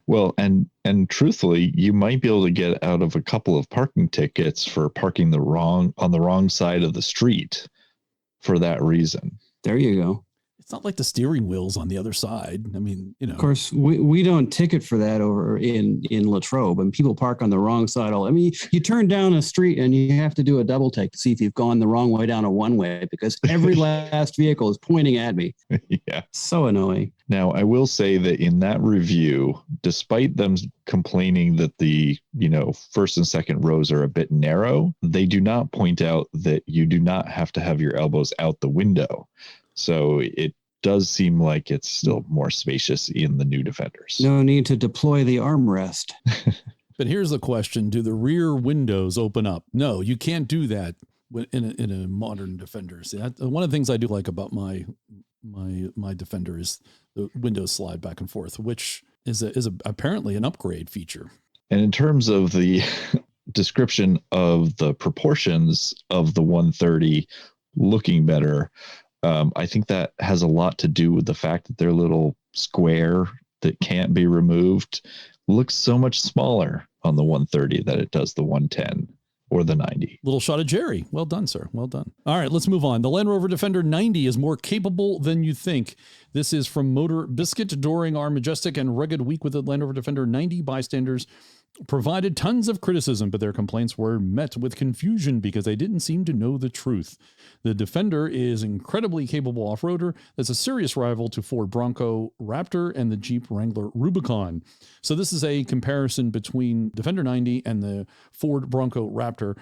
Well, and truthfully, you might be able to get out of a couple of parking tickets for parking on the wrong side of the street for that reason. There you go. It's not like the steering wheel's on the other side. I mean, Of course, we don't ticket for that over in Latrobe, and people park on the wrong side. I mean, you turn down a street and you have to do a double take to see if you've gone the wrong way down a one way because every last vehicle is pointing at me. Yeah. So annoying. Now, I will say that in that review, despite them complaining that the, first and second rows are a bit narrow, they do not point out that you do not have to have your elbows out the window. So it does seem like it's still more spacious in the new Defenders. No need to deploy the armrest. But here's the question. Do the rear windows open up? No, you can't do that in a modern Defender. See, one of the things I do like about my Defender is the windows slide back and forth, which is apparently an upgrade feature. And in terms of the description of the proportions of the 130 looking better, I think that has a lot to do with the fact that their little square that can't be removed looks so much smaller on the 130 than it does the 110 or the 90. Little shot of Jerry. Well done, sir. Well done. All right, let's move on. The Land Rover Defender 90 is more capable than you think. This is from Motor Biscuit. During our majestic and rugged week with the Land Rover Defender 90, bystanders provided tons of criticism, but their complaints were met with confusion because they didn't seem to know the truth. The Defender is incredibly capable off-roader that's a serious rival to Ford Bronco Raptor and the Jeep Wrangler Rubicon. So this is a comparison between Defender 90 and the Ford Bronco Raptor.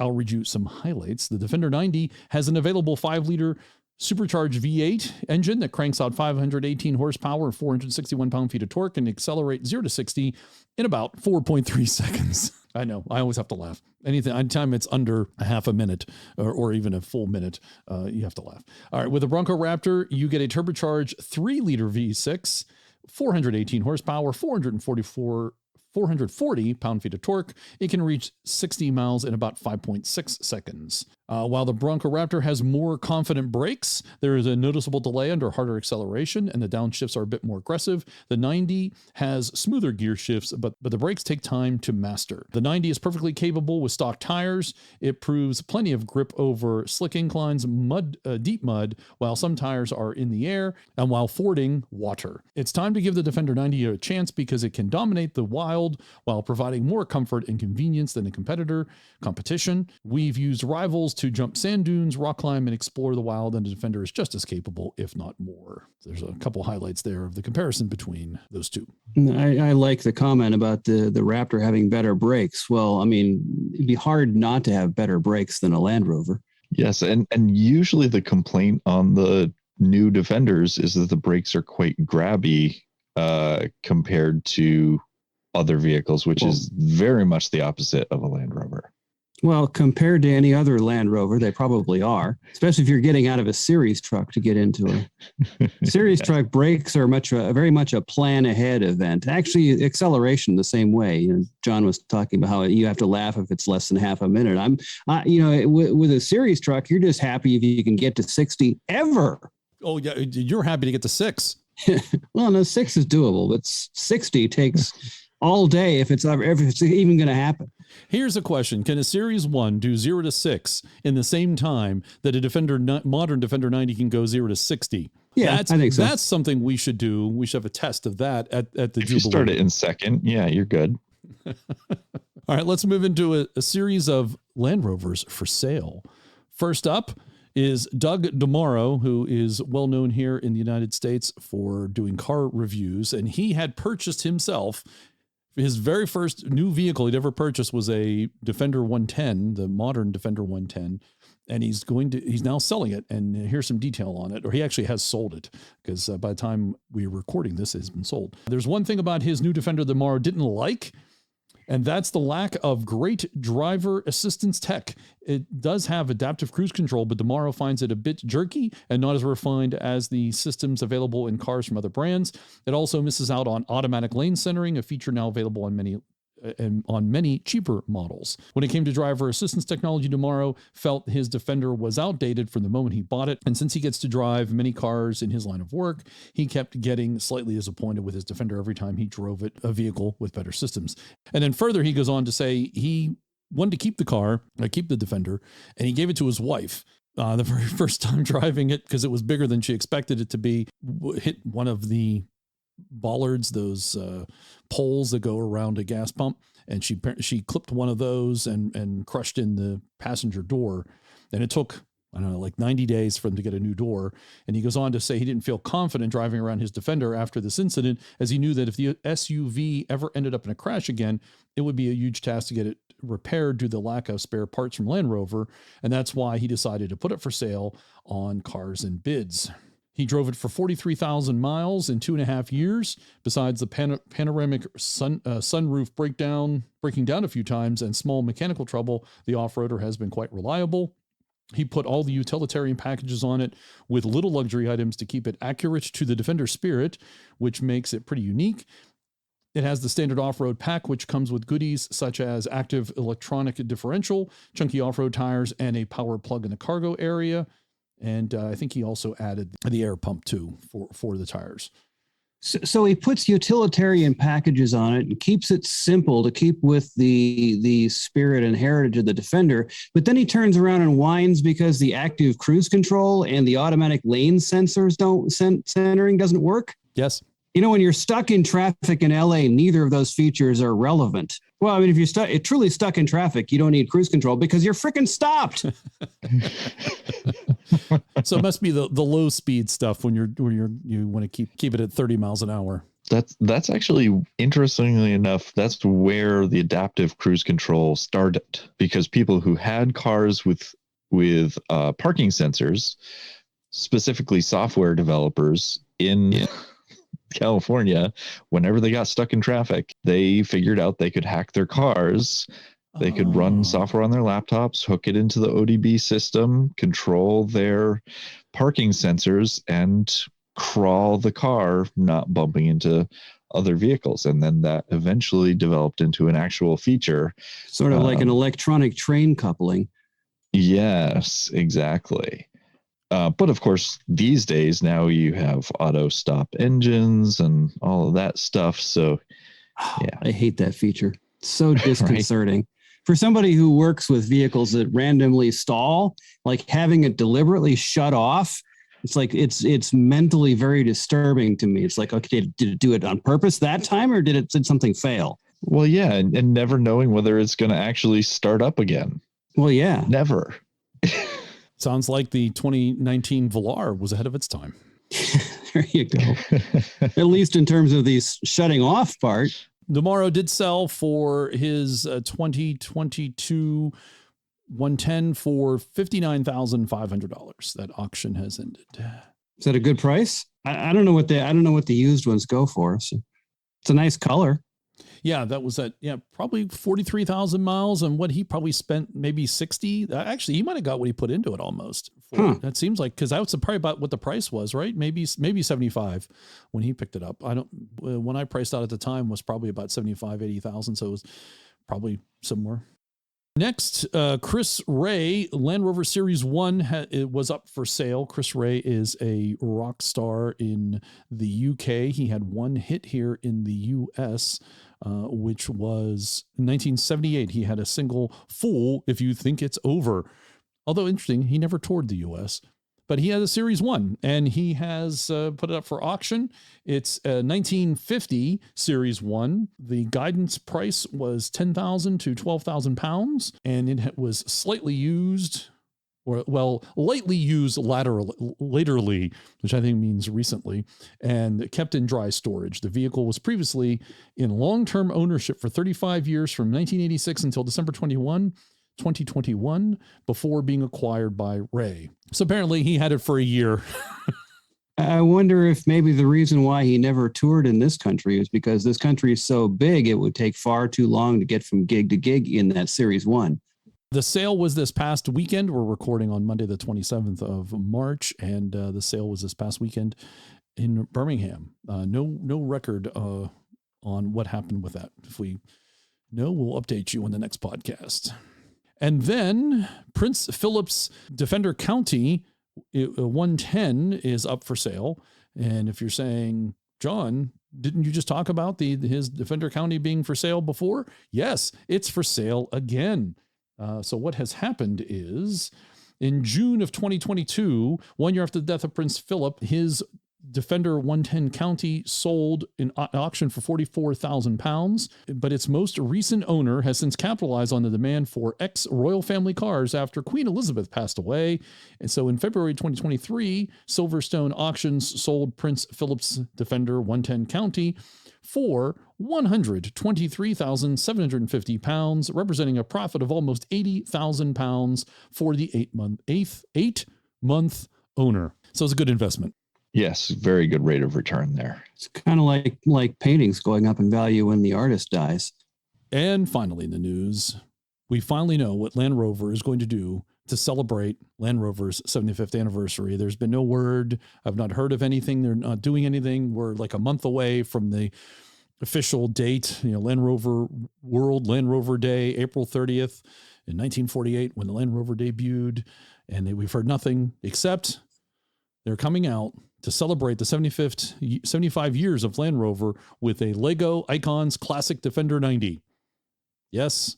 I'll read you some highlights. The Defender 90 has an available 5-liter supercharged V8 engine that cranks out 518 horsepower and 461 pound-feet of torque and accelerates 0 to 60 in about 4.3 seconds. I know, I always have to laugh. Anytime it's under a half a minute or even a full minute, you have to laugh. All right, with the Bronco Raptor, you get a turbocharged 3-liter V6, 418 horsepower, 440 pound-feet of torque. It can reach 60 miles in about 5.6 seconds. While the Bronco Raptor has more confident brakes, there is a noticeable delay under harder acceleration, and the downshifts are a bit more aggressive. The 90 has smoother gear shifts, but the brakes take time to master. The 90 is perfectly capable with stock tires. It proves plenty of grip over slick inclines, deep mud, while some tires are in the air, and while fording water. It's time to give the Defender 90 a chance because it can dominate the wild while providing more comfort and convenience than a competition. We've used rivals to jump sand dunes, rock climb, and explore the wild, and the Defender is just as capable, if not more. There's a couple highlights there of the comparison between those two. I like the comment about the Raptor having better brakes. Well, I mean, it'd be hard not to have better brakes than a Land Rover. Yes, and usually the complaint on the new Defenders is that the brakes are quite grabby compared to other vehicles, which is very much the opposite of a Land Rover. Well, compared to any other Land Rover, they probably are, especially if you're getting out of a series truck to get into a series truck. Brakes are very much a plan ahead event. Actually, acceleration the same way. John was talking about how you have to laugh if it's less than half a minute. With a series truck, you're just happy if you can get to 60 ever. Oh yeah, you're happy to get to 6. Well, no, 6 is doable, but 60 takes all day if it's even going to happen. Here's a question. Can a Series 1 do 0 to 6 in the same time that a modern Defender 90 can go 0 to 60? Yeah, I think so. That's something we should do. We should have a test of that at the Jubilee. If you start it in second, yeah, you're good. All right, let's move into a series of Land Rovers for sale. First up is Doug DeMauro, who is well known here in the United States for doing car reviews, and he had purchased himself. His very first new vehicle he'd ever purchased was a Defender 110, the modern Defender 110, and he's now selling it. And here's some detail on it, or he actually has sold it because by the time we're recording this, it's been sold. There's one thing about his new Defender that Morrow didn't like, and that's the lack of great driver assistance tech. It does have adaptive cruise control, but DeMauro finds it a bit jerky and not as refined as the systems available in cars from other brands. It also misses out on automatic lane centering, a feature now available on many and on many cheaper models. When it came to driver assistance technology, tomorrow felt his Defender was outdated from the moment he bought it. And since he gets to drive many cars in his line of work, he kept getting slightly disappointed with his Defender every time he drove it, a vehicle with better systems. And then further, he goes on to say he wanted to keep the Defender, and he gave it to his wife. The very first time driving it, because it was bigger than she expected it to be, hit one of the bollards, those poles that go around a gas pump, and she clipped one of those and crushed in the passenger door. And it took, I don't know, like 90 days for him to get a new door. And he goes on to say he didn't feel confident driving around his Defender after this incident, as he knew that if the SUV ever ended up in a crash again, it would be a huge task to get it repaired due to the lack of spare parts from Land Rover. And that's why he decided to put it for sale on Cars and Bids. He drove it for 43,000 miles in 2.5 years. Besides the panoramic sunroof breaking down a few times and small mechanical trouble, the off-roader has been quite reliable. He put all the utilitarian packages on it with little luxury items to keep it accurate to the Defender spirit, which makes it pretty unique. It has the standard off-road pack, which comes with goodies such as active electronic differential, chunky off-road tires, and a power plug in the cargo area. And I think he also added the air pump too for the tires. So he puts utilitarian packages on it and keeps it simple to keep with the spirit and heritage of the Defender. But then he turns around and whines because the active cruise control and the automatic lane sensors centering doesn't work. Yes. You know, when you're stuck in traffic in LA, neither of those features are relevant. Well, I mean, if you're truly stuck in traffic, you don't need cruise control because you're freaking stopped. So it must be the low speed stuff when you want to keep it at 30 miles an hour. That's actually, interestingly enough, that's where the adaptive cruise control started, because people who had cars with parking sensors, specifically software developers in California, whenever they got stuck in traffic, they figured out they could hack their cars. They could run software on their laptops, hook it into the ODB system, control their parking sensors, and crawl the car, not bumping into other vehicles. And then that eventually developed into an actual feature. Sort of like an electronic train coupling. Yes, exactly. But of course, these days, now you have auto stop engines and all of that stuff. So, yeah. I hate that feature. It's so disconcerting. Right? For somebody who works with vehicles that randomly stall, like having it deliberately shut off, it's like it's mentally very disturbing to me. It's like, okay, did it do it on purpose that time, or did something fail? Well, yeah, and never knowing whether it's going to actually start up again. Well, yeah. Never. Sounds like the 2019 Velar was ahead of its time. There you go. At least in terms of the shutting off part. Tomorrow did sell for his 2022 110 for $59,500. That auction has ended. Is that a good price? I don't know what the used ones go for. So it's a nice color. Yeah, that was probably 43,000 miles, and what he probably spent maybe 60. Actually, he might have got what he put into it almost. That seems like, because that was probably about what the price was, right? Maybe 75 when he picked it up. When I priced out at the time was probably about 80,000. So it was probably somewhere. Next, Chris Ray, Land Rover Series 1 it was up for sale. Chris Ray is a rock star in the UK. He had one hit here in the US, which was in 1978. He had a single, Fool If You Think It's Over. Although interesting, he never toured the US. But he has a Series 1, and he has put it up for auction. It's a 1950 Series 1. The guidance price was 10,000 to 12,000 pounds, and it was slightly used, lightly used laterally, which I think means recently, and kept in dry storage. The vehicle was previously in long-term ownership for 35 years from 1986 until December 2021, before being acquired by Ray. So apparently he had it for a year. I wonder if maybe the reason why he never toured in this country is because this country is so big, it would take far too long to get from gig to gig in that Series 1. The sale was this past weekend. We're recording on Monday, the 27th of March, and the sale was this past weekend in Birmingham. No record on what happened with that. If we No, we'll update you on the next podcast. And then Prince Philip's Defender County 110 is up for sale. And if you're saying, John, didn't you just talk about his Defender County being for sale before? Yes, it's for sale again. So what has happened is in June of 2022, 1 year after the death of Prince Philip, his Defender 110 County sold in auction for £44,000, but its most recent owner has since capitalized on the demand for ex-royal family cars after Queen Elizabeth passed away. And so in February 2023, Silverstone Auctions sold Prince Philip's Defender 110 County for £123,750, representing a profit of almost £80,000 for the eight-month owner. So it's a good investment. Yes, very good rate of return there. It's kind of like paintings going up in value when the artist dies. And finally, in the news, we finally know what Land Rover is going to do to celebrate Land Rover's 75th anniversary. There's been no word. I've not heard of anything. They're not doing anything. We're like a month away from the official date, Land Rover World Land Rover Day, April 30th in 1948, when the Land Rover debuted. And we've heard nothing except they're coming out to celebrate the 75 years of Land Rover with a Lego Icons Classic Defender 90. Yes,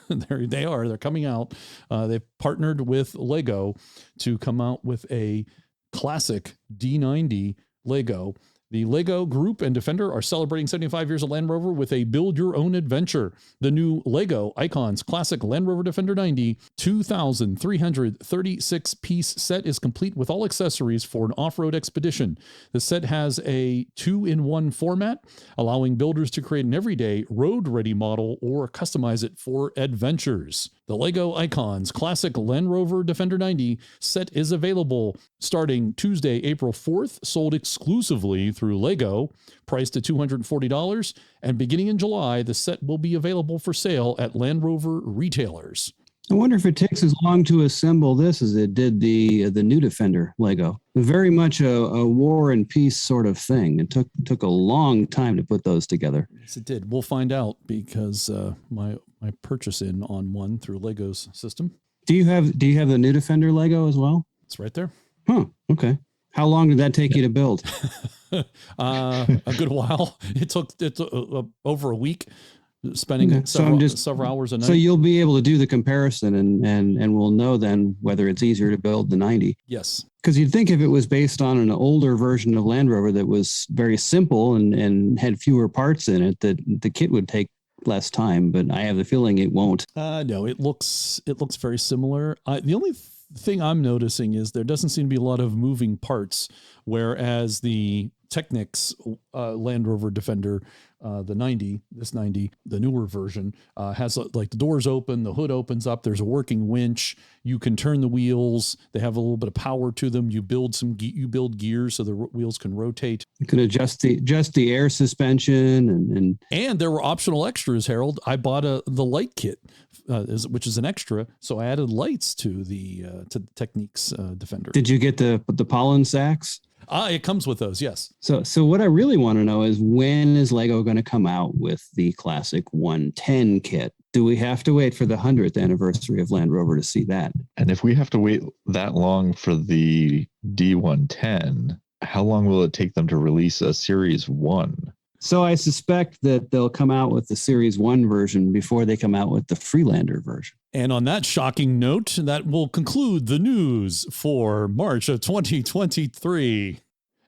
there they are. They're coming out. They've partnered with Lego to come out with a classic D90 Lego. The Lego Group and Defender are celebrating 75 years of Land Rover with a build-your-own adventure. The new Lego Icons Classic Land Rover Defender 90 2,336-piece set is complete with all accessories for an off-road expedition. The set has a 2-in-1 format, allowing builders to create an everyday road-ready model or customize it for adventures. The Lego Icons Classic Land Rover Defender 90 set is available starting Tuesday, April 4th, sold exclusively through Lego, priced at $240, and beginning in July, the set will be available for sale at Land Rover retailers. I wonder if it takes as long to assemble this as it did the new Defender Lego. Very much a war and peace sort of thing. It took a long time to put those together. Yes, it did. We'll find out because my purchase on one through Lego's system. Do you have the new Defender Lego as well? It's right there. Huh. Okay. How long did that take you to build? A good while. It took over a week, spending several hours a night. So you'll be able to do the comparison and we'll know then whether it's easier to build the 90. Yes. Because you'd think if it was based on an older version of Land Rover that was very simple and had fewer parts in it, that the kit would take less time, but I have the feeling it won't. No, it looks very similar. The only thing I'm noticing is there doesn't seem to be a lot of moving parts, whereas the Technics Land Rover Defender, the 90, the newer version, has like the doors open, the hood opens up, there's a working winch, you can turn the wheels, they have a little bit of power to them, you build gears so the wheels can rotate. You can adjust the air suspension and there were optional extras, Harold. I bought the light kit, which is an extra, so I added lights to the Technics Defender. Did you get the pollen sacks? It comes with those, yes. So what I really want to know is, when is Lego going to come out with the classic 110 kit? Do we have to wait for the 100th anniversary of Land Rover to see that? And if we have to wait that long for the D110, how long will it take them to release a Series 1? So I suspect that they'll come out with the Series 1 version before they come out with the Freelander version. And on that shocking note, that will conclude the news for March of 2023.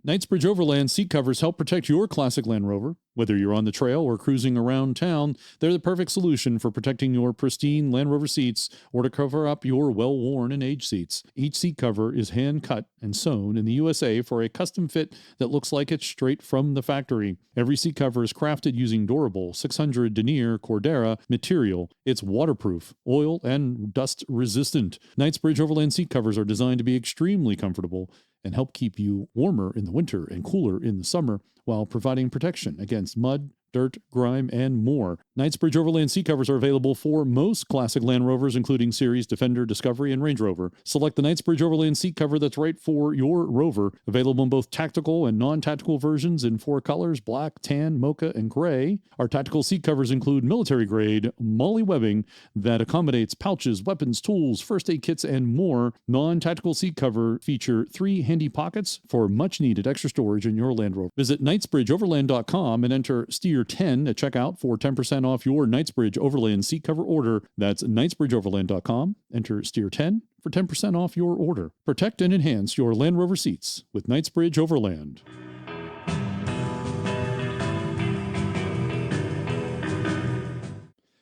Knightsbridge Overland seat covers help protect your classic Land Rover. Whether you're on the trail or cruising around town, they're the perfect solution for protecting your pristine Land Rover seats or to cover up your well-worn and aged seats. Each seat cover is hand-cut and sewn in the USA for a custom fit that looks like it's straight from the factory. Every seat cover is crafted using durable 600 denier Cordura material. It's waterproof, oil, and dust resistant. Knightsbridge Overland seat covers are designed to be extremely comfortable and help keep you warmer in the winter and cooler in the summer while providing protection against mud, dirt, grime, and more. Knightsbridge Overland seat covers are available for most classic Land Rovers, including Series, Defender, Discovery, and Range Rover. Select the Knightsbridge Overland seat cover that's right for your Rover. Available in both tactical and non-tactical versions in 4 colors, black, tan, mocha, and gray. Our tactical seat covers include military-grade MOLLE webbing that accommodates pouches, weapons, tools, first aid kits, and more. Non-tactical seat cover feature 3 handy pockets for much-needed extra storage in your Land Rover. Visit knightsbridgeoverland.com and enter STEER10 at checkout for 10% off your Knightsbridge Overland seat cover order. That's knightsbridgeoverland.com. Enter STEER10 for 10% off your order. Protect and enhance your Land Rover seats with Knightsbridge Overland.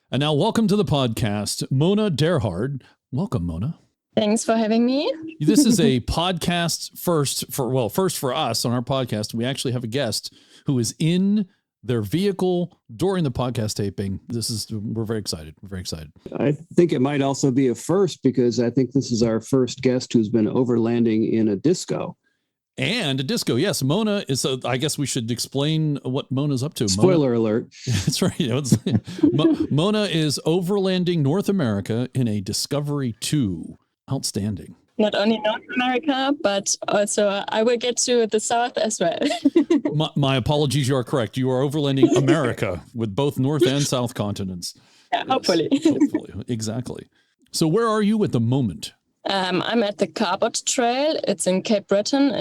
And now welcome to the podcast, Mona Derhard. Welcome, Mona. Thanks for having me. This is a podcast first for us on our podcast. We actually have a guest who is in their vehicle during the podcast taping. We're very excited. We're very excited. I think it might also be a first because I think this is our first guest who's been overlanding in a disco. And a disco, yes. Mona is, I guess we should explain what Mona's up to. Spoiler alert. That's right. Mona is overlanding North America in a Discovery 2. Outstanding. Not only North America, but also I will get to the South as well. my apologies. You are correct. You are overlanding America with both North and South continents. Yeah, hopefully. Hopefully. Exactly. So where are you at the moment? I'm at the Carbot Trail. It's in Cape Breton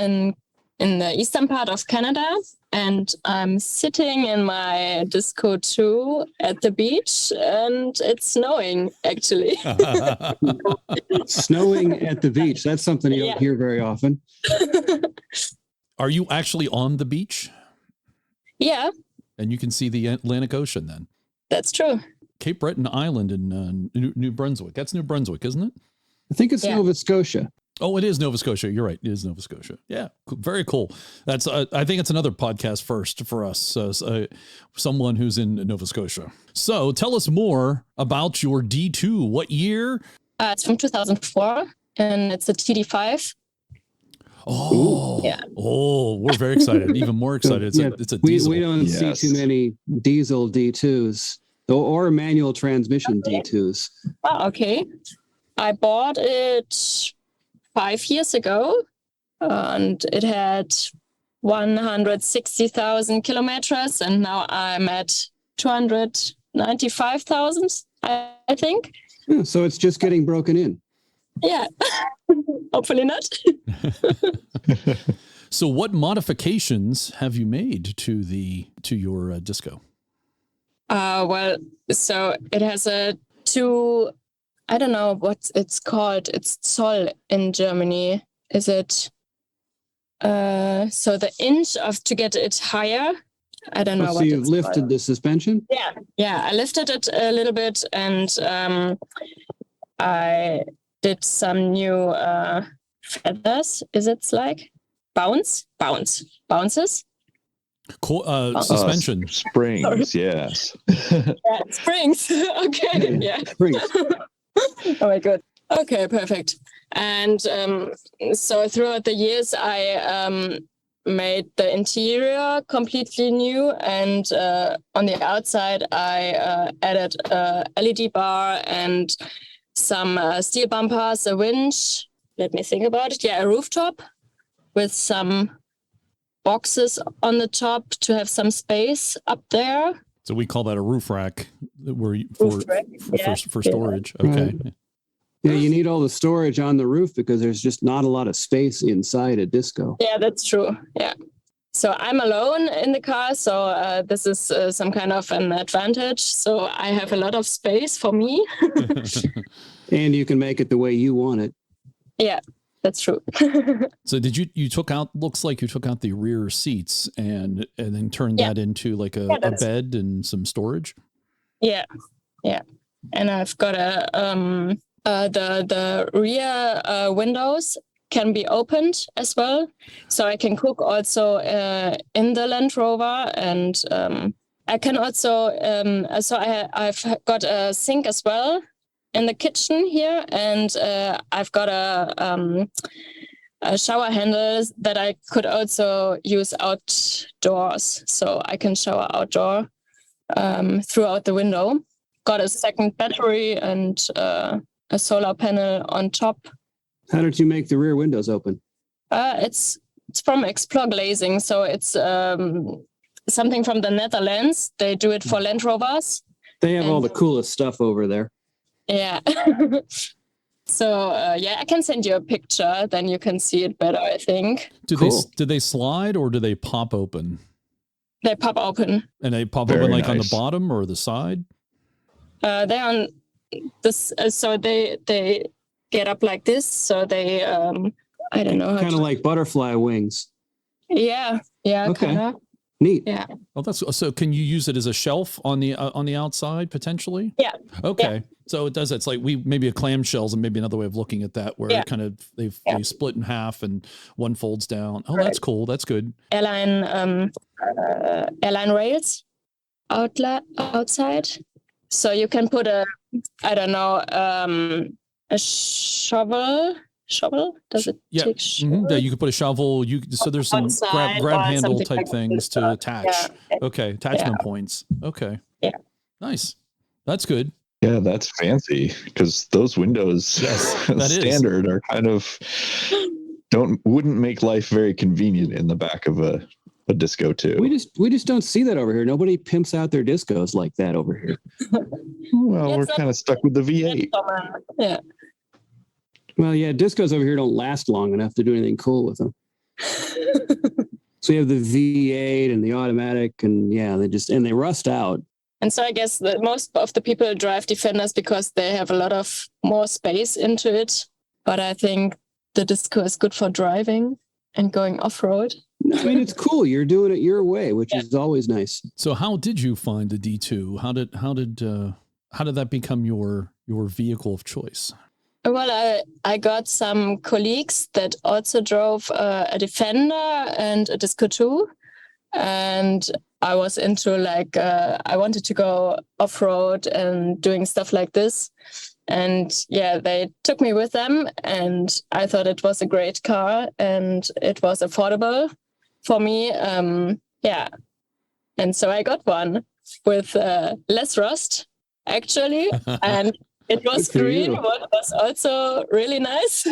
in the eastern part of Canada. And I'm sitting in my Disco 2 at the beach, and it's snowing, actually. Snowing at the beach. That's something you don't hear very often. Are you actually on the beach? Yeah. And you can see the Atlantic Ocean then? That's true. Cape Breton Island in New Brunswick. That's New Brunswick, isn't it? I think it's Nova Scotia. Oh, it is Nova Scotia. You're right. It is Nova Scotia. Yeah. Very cool. That's, I think it's another podcast first for us. Someone who's in Nova Scotia. So tell us more about your D2. What year? It's from 2004 and it's a TD5. Oh, yeah. Oh, we're very excited. Even more excited. It's a diesel. We don't see too many diesel D2s or manual transmission D2s. Oh, okay. I bought it 5 years ago, and it had 160,000 kilometers, and now I'm at 295,000, I think. Yeah, so it's just getting broken in. Yeah, hopefully not. So what modifications have you made to your Disco? Well, so it has a 2... I don't know what it's called. It's Zoll in Germany. Is it? So the inch to get it higher. I don't know. So you've lifted the suspension? Yeah. I lifted it a little bit, and I did some new feathers. Is it like bounces? Suspension. Springs, yes. Yeah, springs. Okay. Yeah. Springs. Oh my God. Okay, perfect. And so throughout the years, I made the interior completely new, and on the outside, I added a LED bar and some steel bumpers, a winch. Let me think about it. Yeah, a rooftop with some boxes on the top to have some space up there. So we call that a roof rack for storage. Okay. Right. Yeah, you need all the storage on the roof because there's just not a lot of space inside a Disco. Yeah, that's true. Yeah. So I'm alone in the car, so this is some kind of an advantage. So I have a lot of space for me. And you can make it the way you want it. Yeah, that's true. So did you took out, looks like you took out the rear seats and then turned that into like a bed and some storage? Yeah. And I've got the rear windows can be opened as well. So I can cook also in the Land Rover, and I can also, I've got a sink as well in the kitchen here, and I've got a shower handle that I could also use outdoors, so I can shower outdoor. throughout the window. Got a second battery and a solar panel on top. How did you make the rear windows open? It's from Explore Glazing, so it's something from the Netherlands. They do it for Land Rovers. They have all the coolest stuff over there. Yeah. So I can send you a picture, then you can see it better, I think. Do they slide or do they pop open? They pop open. And they pop Very open like on the nice. bottom or the side? They're on this, so they get up like this. So they, I don't know. Kind of like butterfly wings. Yeah. Okay. Kind of. Neat. Yeah. Oh, so. Can you use it as a shelf on the outside potentially? Yeah. Okay. Yeah. So it does. It's like maybe a clamshells and maybe another way of looking at that where it kind of they split in half and one folds down. Oh, that's cool. That's good. Airline rails outside. So you can put a shovel. Does it take shovel? Yeah, you could put a shovel. So there's some grab handle type like things to attach. Yeah. Okay, attachment points. Okay. Yeah. Nice. That's good. Yeah, that's fancy because those windows that standard are kind of wouldn't make life very convenient in the back of a Disco 2. We just don't see that over here. Nobody pimps out their discos like that over here. Well, we're kind of stuck with the V8. Yeah. Well, yeah, discos over here don't last long enough to do anything cool with them. So you have the V8 and the automatic, and they rust out. And so I guess that most of the people drive Defenders because they have a lot of more space into it. But I think the Disco is good for driving and going off-road. I mean, it's cool. You're doing it your way, which is always nice. So how did you find the D2? How did that become your vehicle of choice? Well, I got some colleagues that also drove a Defender and a Disco 2. And I was into I wanted to go off-road and doing stuff like this. And they took me with them, and I thought it was a great car and it was affordable for me. And so I got one with less rust, actually. And it was green, what was also really nice.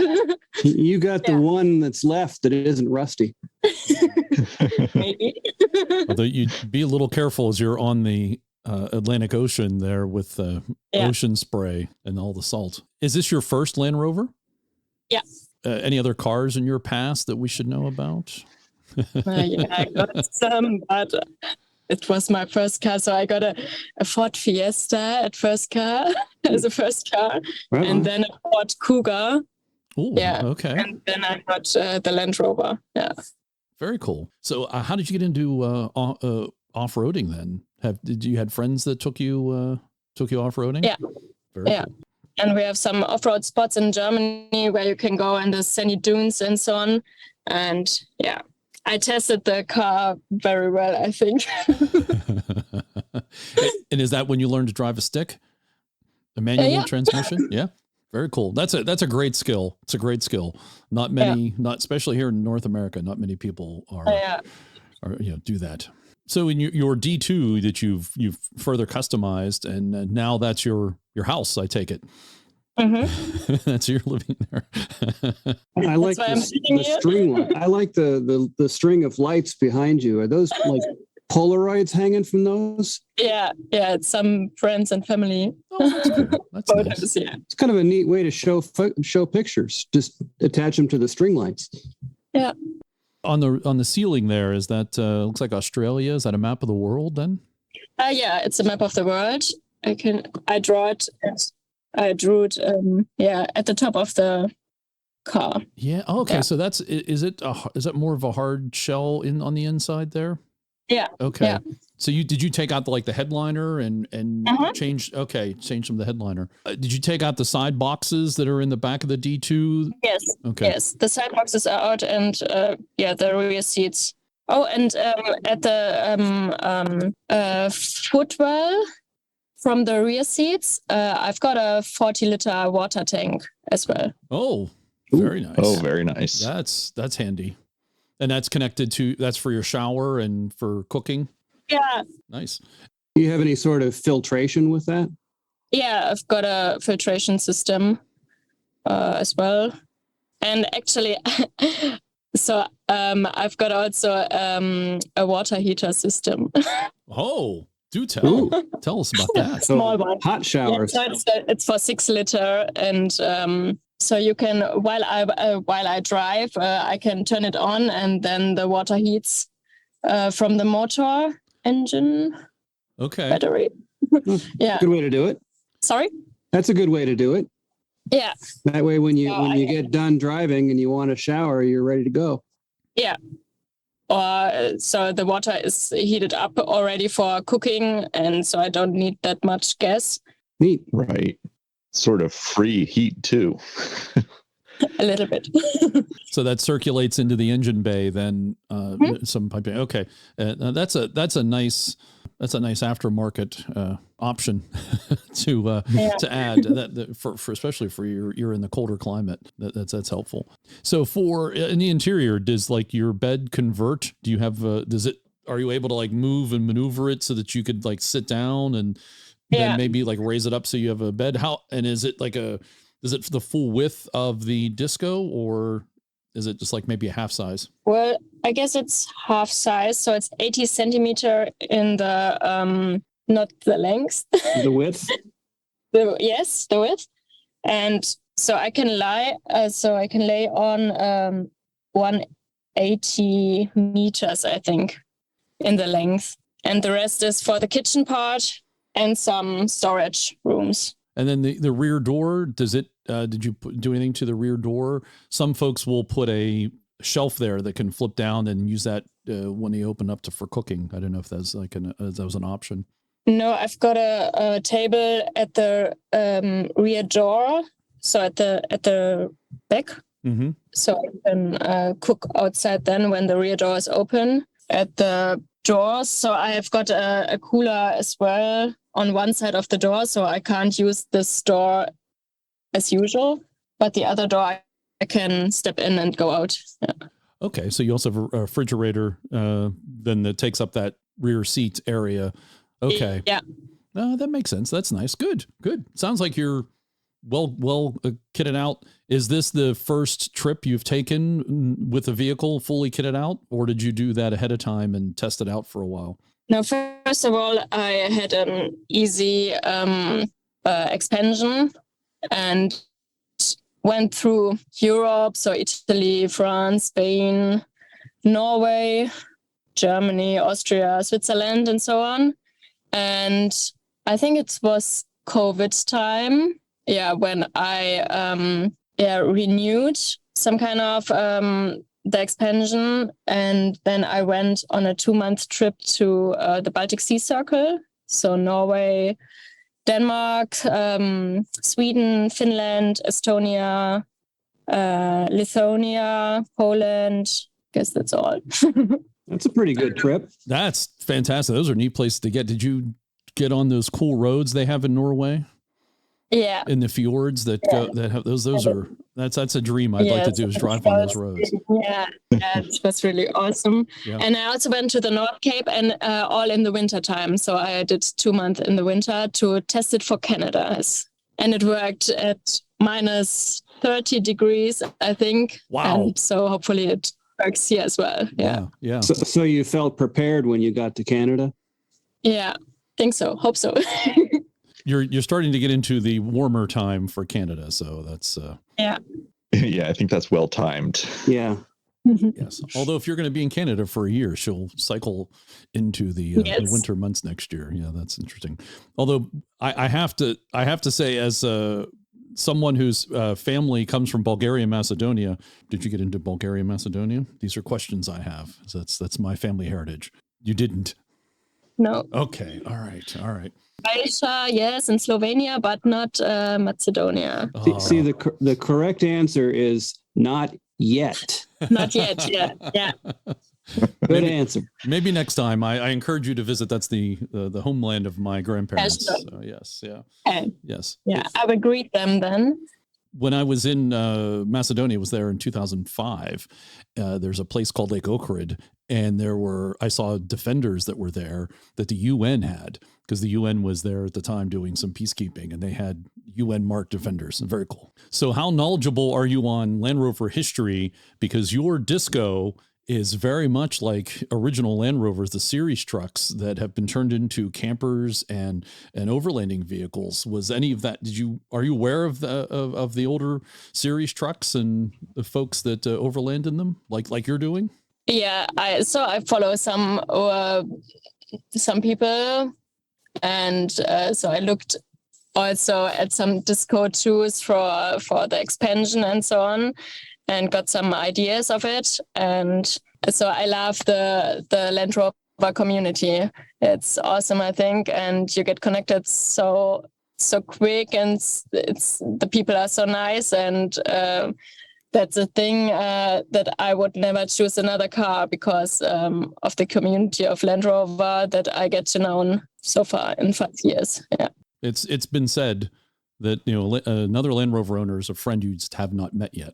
You got the one that's left that isn't rusty. Maybe. Although you'd be a little careful as you're on the Atlantic Ocean there with ocean spray and all the salt. Is this your first Land Rover? Yeah. Any other cars in your past that we should know about? I got some, but it was my first car. So I got a Ford Fiesta as a first car, and then a Ford Cougar. Ooh, okay. And then I got the Land Rover. Yeah. Very cool. So how did you get into off-roading then? Did you had friends that took you off-roading? Yeah. Very cool. And we have some off-road spots in Germany where you can go in the sandy dunes and so on. And I tested the car very well, I think. And is that when you learned to drive a stick? A manual transmission? Yeah. Very cool. That's a great skill. It's a great skill. Not many, not especially here in North America, not many people are do that. So in your D2 that you've further customized, and now that's your house, I take it. Mm-hmm. That's your living there. I like the string light. I like the string of lights behind you. Are those like Polaroids hanging from those? Yeah. It's some friends and family. Oh, that's cool. That's nice. Yeah. It's kind of a neat way to show pictures. Just attach them to the string lights. Yeah. On the ceiling there, is that looks like Australia? Is that a map of the world then? It's a map of the world. I draw it. I drew it. At the top of the car. Yeah. Oh, okay. Yeah. So is it more of a hard shell on the inside there? Yeah. Okay. Yeah. So did you take out the headliner and change some of the headliner? Did you take out the side boxes that are in the back of the D2? Yes. Okay. Yes. The side boxes are out, and the rear seats. Oh, and at the footwell from the rear seats, I've got a 40-liter water tank as well. Oh, very nice. Oh, very nice. That's handy. And that's connected that's for your shower and for cooking. Yeah. Nice. Do you have any sort of filtration with that? Yeah, I've got a filtration system as well. And actually, so I've got also a water heater system. Oh, do tell. Ooh. Tell us about that. So Small one. hot showers. Yeah, so it's for 6 liter, and so you can while I drive, I can turn it on, and then the water heats from the motor engine Okay. battery. Yeah. Good way to do it. Sorry. That's a good way to do it. Yeah. That way, when you get done driving and you want to shower, you're ready to go. Yeah. Or so the water is heated up already for cooking, and so I don't need that much gas. Neat. Right. Sort of free heat too. A little bit. So that circulates into the engine bay, then some piping. Okay, that's a nice aftermarket option to add that for especially for you're in the colder climate. That's helpful. So for in the interior, does like your bed convert? Do you have are you able to like move and maneuver it so that you could like sit down and then maybe like raise it up so you have a bed? Is it like is it the full width of the disco, or is it just like maybe a half size? Well, I guess it's half size, so it's 80 centimeter in the not the length. The width. the width, and so I can lay on 180 meters, I think, in the length, and the rest is for the kitchen part and some storage rooms. And then the rear door, does it? Did you do anything to the rear door? Some folks will put a shelf there that can flip down and use that when they open up for cooking. I don't know if that's like that was an option. No, I've got a table at the rear door, so at the back, so I can cook outside then when the rear door is open. At the doors, so I have got a cooler as well on one side of the door, so I can't use this door as usual, but the other door I can step in and go out. Yeah. Okay, so you also have a refrigerator then that takes up that rear seat area. Okay. Yeah. That makes sense. That's nice. Good. Sounds like you're well kitted out. Is this the first trip you've taken with a vehicle fully kitted out, or did you do that ahead of time and test it out for a while? No, first of all, I had an easy expansion and went through Europe, so Italy, France, Spain, Norway, Germany, Austria, Switzerland, and so on. And I think it was COVID time, when I renewed some kind of the expansion, and then I went on a 2-month trip to the Baltic Sea Circle, so Norway, Denmark, Sweden, Finland, Estonia, Lithuania, Poland. I guess that's all. That's a pretty good trip. That's fantastic. Those are neat places to get. Did you get on those cool roads they have in Norway? Yeah. In the fjords that have those are that's a dream I'd like to do, is drive on those roads. Yeah, it was really awesome. Yeah. And I also went to the North Cape, and all in the winter time. So I did 2 months in the winter to test it for Canada, and it worked at minus 30 degrees, I think. Wow! And so hopefully it works here as well. Yeah. So you felt prepared when you got to Canada? Yeah, think so. Hope so. You're starting to get into the warmer time for Canada, so that's yeah. Yeah, I think that's well timed. Yeah. Yes. Although if you're going to be in Canada for a year, she'll cycle into the winter months next year. Yeah, that's interesting. Although I have to say, as someone whose family comes from Bulgaria, Macedonia, did you get into Bulgaria, Macedonia? These are questions I have. So that's my family heritage. You didn't? No. Okay. All right. Croatia, yes, and Slovenia, but not Macedonia. Oh. See, the correct answer is not yet. Not yet. Yeah. Good answer. Maybe next time. I encourage you to visit. That's the homeland of my grandparents. Yes. So, yes. Yeah. Okay. Yes. Yeah, I will greet them then. when I was in Macedonia, was there in 2005. There's a place called Lake Ohrid, and I saw defenders that were there that the UN had, because the UN was there at the time doing some peacekeeping, and they had UN marked defenders. Very cool. So how knowledgeable are you on Land Rover history? Because your Disco is very much like original Land Rovers, the series trucks that have been turned into campers and overlanding vehicles. Was any of that? Are you aware of the older series trucks and the folks that overland in them, like you're doing? Yeah, I follow some people, and so I looked also at some Disco 2s for the expansion and so on, and got some ideas of it. And so I love the Land Rover community. It's awesome, I think, and you get connected so quick, and the people are so nice, and that's a thing that I would never choose another car because of the community of Land Rover that I get to know so far in 5 years. Yeah, it's been said that another Land Rover owner is a friend you just have not met yet.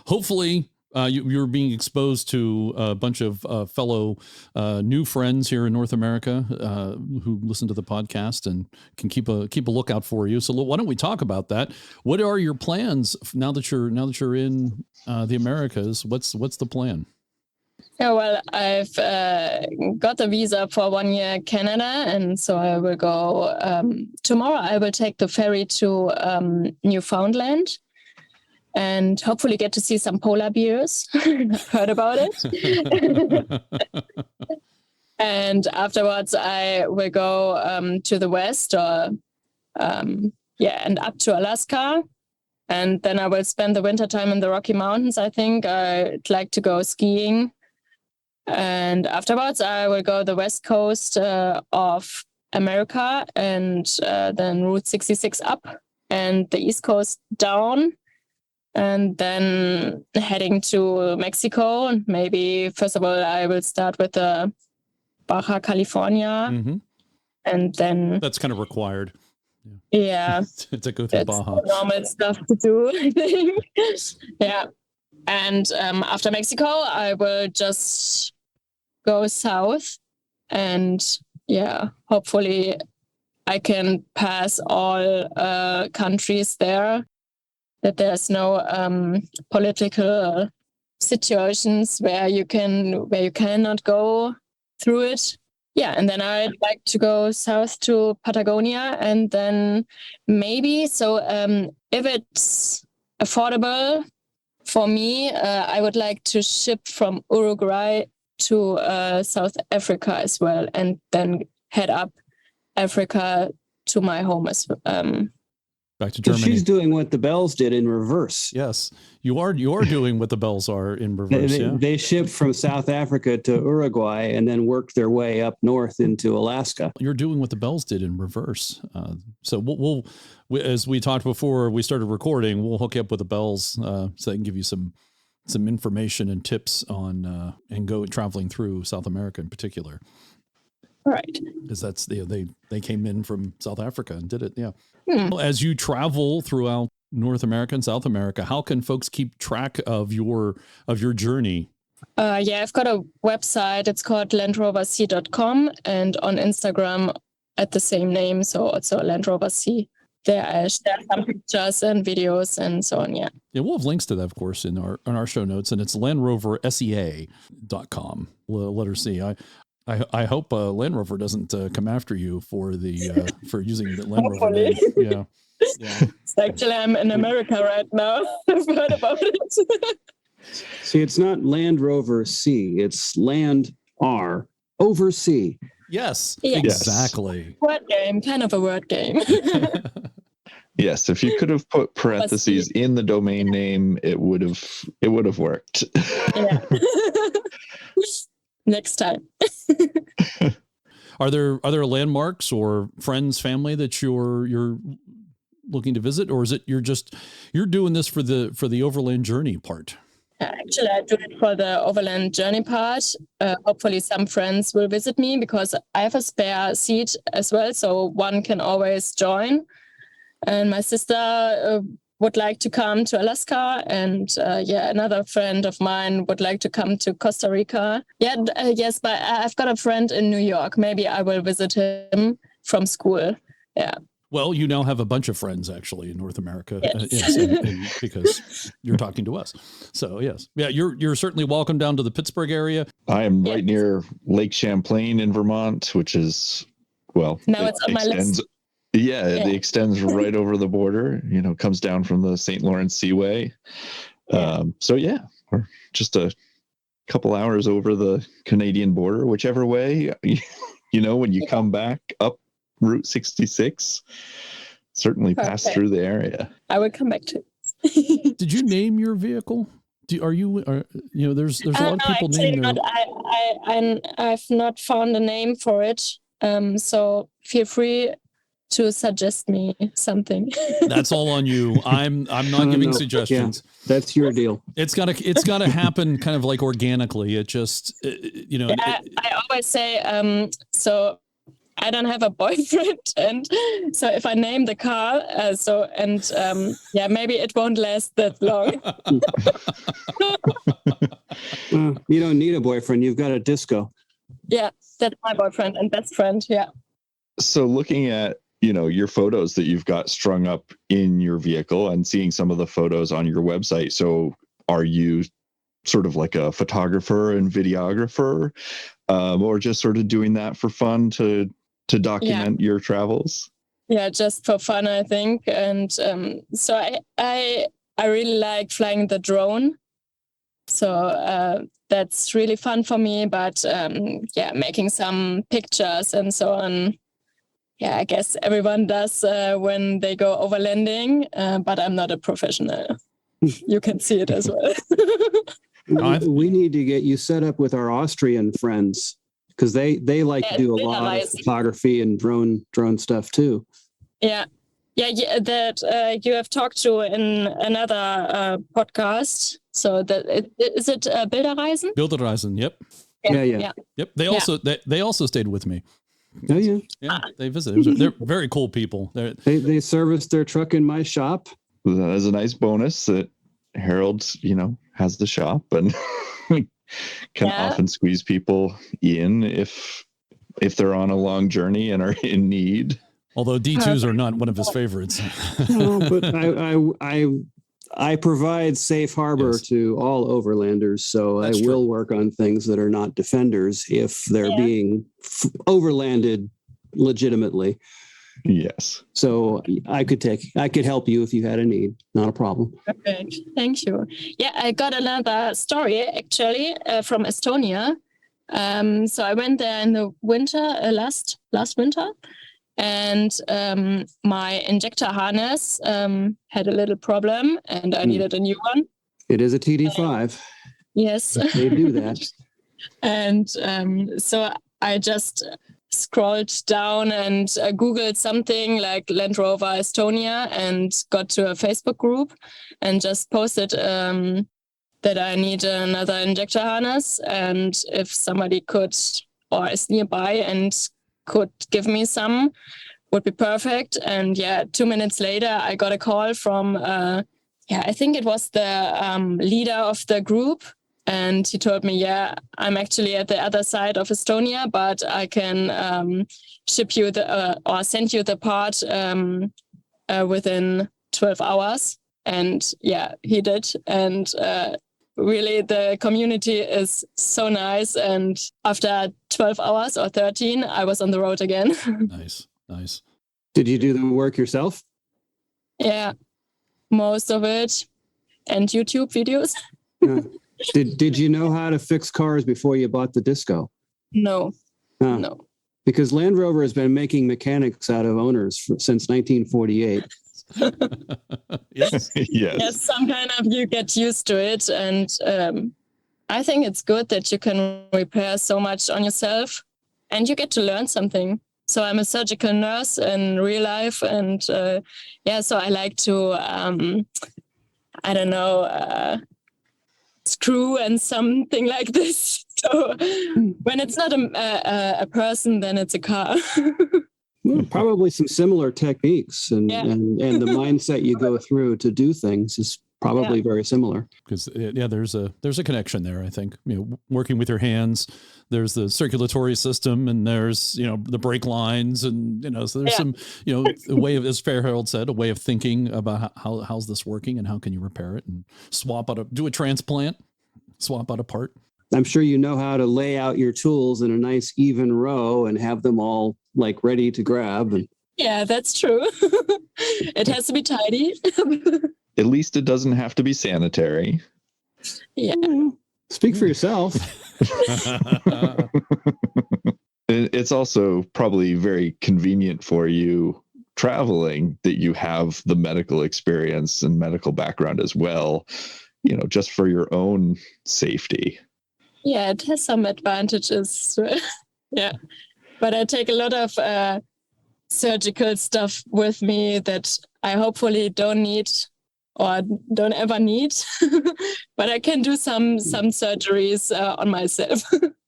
Hopefully, you're being exposed to a bunch of fellow new friends here in North America who listen to the podcast and can keep a lookout for you. So why don't we talk about that? What are your plans now that you're in the Americas? What's the plan? Yeah, well, I've got a visa for 1 year Canada, and so I will go tomorrow. I will take the ferry to Newfoundland, and hopefully get to see some polar bears. I've heard about it. And afterwards, I will go to the west, and up to Alaska. And then I will spend the winter time in the Rocky Mountains, I think. I'd like to go skiing. And afterwards, I will go the west coast of America, and then Route 66 up, and the east coast down. And then heading to Mexico. And maybe, first of all, I will start with Baja California. Mm-hmm. And then... That's kind of required. Yeah. To go through Baja. Normal stuff to do, I think. Yeah. And after Mexico, I will just go south. And hopefully I can pass all countries there, that there's no political situations where you cannot go through it. Yeah, and then I'd like to go south to Patagonia, and then maybe, if it's affordable for me, I would like to ship from Uruguay to South Africa as well, and then head up Africa to my home as well. Back to Germany. She's doing what the Bells did in reverse. Yes, you are doing what the Bells are in reverse. They shipped from South Africa to Uruguay and then worked their way up north into Alaska. You're doing what the Bells did in reverse. So we'll as we talked before we started recording, we'll hook you up with the Bells so they can give you some information and tips on and go traveling through South America in particular. Right. Because that's they came in from South Africa and did it. Yeah. As you travel throughout North America and South America, how can folks keep track of your journey? I've got a website. It's called landroverc.com, and on Instagram at the same name. So also Land Rover C. There I share some pictures and videos and so on. Yeah. Yeah, we'll have links to that, of course, in our show notes, and it's landroversea.com. Letter C. I hope Land Rover doesn't come after you for using the Land Rover name. Yeah. Actually, I'm in America right now. I've heard about it. See, it's not Land Rover C. It's Land R over C. Yes, exactly. Word game, kind of a word game. Yes, if you could have put parentheses in the domain name, it would have worked. Yeah. Next time. Are there landmarks or friends, family that you're looking to visit, or is it you're doing this for the overland journey part? Actually, I do it for the overland journey part. Hopefully some friends will visit me because I have a spare seat as well, so one can always join. And my sister would like to come to Alaska, and another friend of mine would like to come to Costa Rica. Yes, but I've got a friend in New York. Maybe I will visit him from school. Yeah. Well, you now have a bunch of friends actually in North America, yes. And because you're talking to us. So yes, yeah, you're certainly welcome down to the Pittsburgh area. I am right near Lake Champlain in Vermont, which is now it's on my list. Yeah, it extends right over the border. Comes down from the St. Lawrence Seaway. We're just a couple hours over the Canadian border, whichever way. When you come back up Route 66, certainly pass through the area. I will come back to it. Did you name your vehicle? There's a lot of people name their... I've not found a name for it. So feel free to suggest me something. That's all on you. I'm not giving suggestions. Yeah, that's your deal. It's gotta happen kind of like organically. It just I always say so I don't have a boyfriend, and so if I name the car, maybe it won't last that long. You don't need a boyfriend. You've got a disco. Yeah, that's my boyfriend and best friend. Yeah. So looking at your photos that you've got strung up in your vehicle and seeing some of the photos on your website. So are you sort of like a photographer and videographer, or just sort of doing that for fun to document your travels? Yeah, just for fun, I think. And so I really like flying the drone. So that's really fun for me. But making some pictures and so on. Yeah, I guess everyone does when they go overlanding, but I'm not a professional. You can see it as well. We need to get you set up with our Austrian friends, because they like to do a lot of photography and drone stuff too. Yeah, that you have talked to in another podcast. So is it Bilderreisen? Bilderreisen, yep. Yeah. Yep. They also stayed with me. Oh yeah. Yeah, they visited. They're very cool people. They service their truck in my shop. That is a nice bonus that Harold, has the shop and can often squeeze people in if they're on a long journey and are in need. Although D2s are not one of his favorites. No, but I provide safe harbor to all overlanders, so I will work on things that are not defenders if they're being overlanded legitimately. Yes. So I could help you if you had a need. Not a problem. Perfect. Thank you. Yeah, I got another story actually from Estonia. So I went there in the winter, last winter, and my injector harness had a little problem, and I needed a new one. It is a TD5. Yes. They do that. And so I just scrolled down and Googled something like Land Rover Estonia and got to a Facebook group and just posted that I need another injector harness, and if somebody could or is nearby and could give me some, would be perfect. And 2 minutes later, I got a call from, I think it was the leader of the group. And he told me, I'm actually at the other side of Estonia, but I can ship you or send you the part within 12 hours. And he did. And really, the community is so nice. And after 12 hours or 13, I was on the road again. Nice. Did you do the work yourself? Yeah, most of it. And YouTube videos. Did you know how to fix cars before you bought the Disco? No. No. Because Land Rover has been making mechanics out of owners since 1948. Yes. Yes, some kind of you get used to it. And I think it's good that you can repair so much on yourself and you get to learn something. So I'm a surgical nurse in real life. And so I like to, screw and something like this. So when it's not a person, then it's a car. Well, probably some similar techniques and the mindset you go through to do things is probably very similar. Because there's a connection there. I think working with your hands. There's the circulatory system, and there's the brake lines, and so there's some a way of, as Fairharold said, a way of thinking about how's this working and how can you repair it and do a transplant, swap out a part. I'm sure you know how to lay out your tools in a nice even row and have them all like ready to grab. And yeah, that's true. It has to be tidy. At least it doesn't have to be sanitary. Yeah. Speak for yourself. It's also probably very convenient for you traveling that you have the medical experience and medical background as well, just for your own safety. Yeah, it has some advantages. Yeah. But I take a lot of surgical stuff with me that I hopefully don't need or don't ever need, but I can do some surgeries on myself,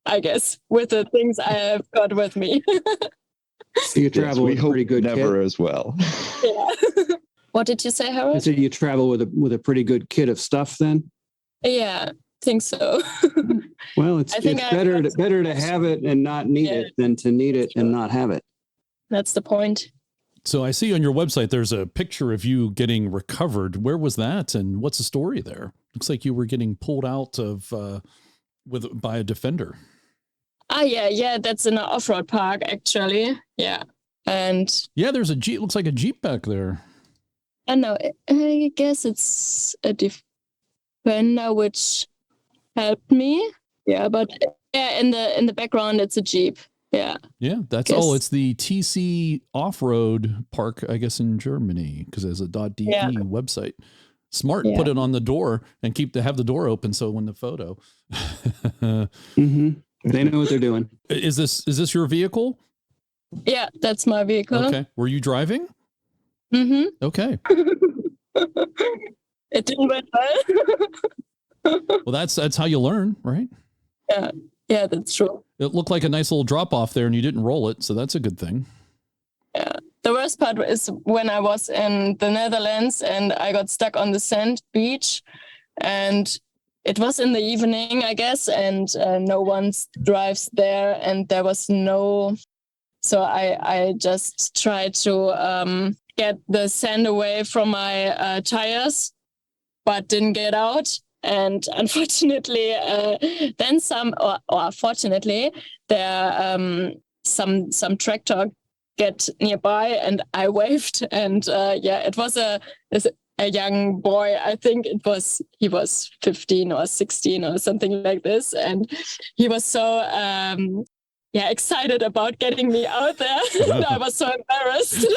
I guess, with the things I have got with me. So you travel with a pretty good never kit as well. Yeah. What did you say, Harold? So you travel with a pretty good kit of stuff then? Yeah, I think so. Well, it's better to have it and not need it than to need it and not have it. That's the point. So I see on your website there's a picture of you getting recovered. Where was that, and what's the story there? Looks like you were getting pulled out of by a Defender. Yeah, that's in an off-road park actually. Yeah, and there's a Jeep. Looks like a Jeep back there. I know. I guess it's a Defender which helped me. Yeah, but in the background it's a Jeep. Yeah. Yeah, that's all. It's the TC Off-Road Park, I guess, in Germany, because there's a .de website. Smart, put it on the door and have the door open so when the photo. Mm-hmm. They know what they're doing. Is this your vehicle? Yeah, that's my vehicle. Okay. Were you driving? Mm-hmm. Okay. It didn't went well. Well, that's how you learn, right? Yeah, that's true. It looked like a nice little drop off there and you didn't roll it, so that's a good thing. Yeah. The worst part is when I was in the Netherlands and I got stuck on the sand beach, and it was in the evening, I guess, and no one drives there, and there was no. So I just tried to get the sand away from my tires, but didn't get out. And unfortunately, then fortunately, there some tractor get nearby, and I waved, and it was a young boy. I think he was 15 or 16 or something like this, and he was so excited about getting me out there. I was so embarrassed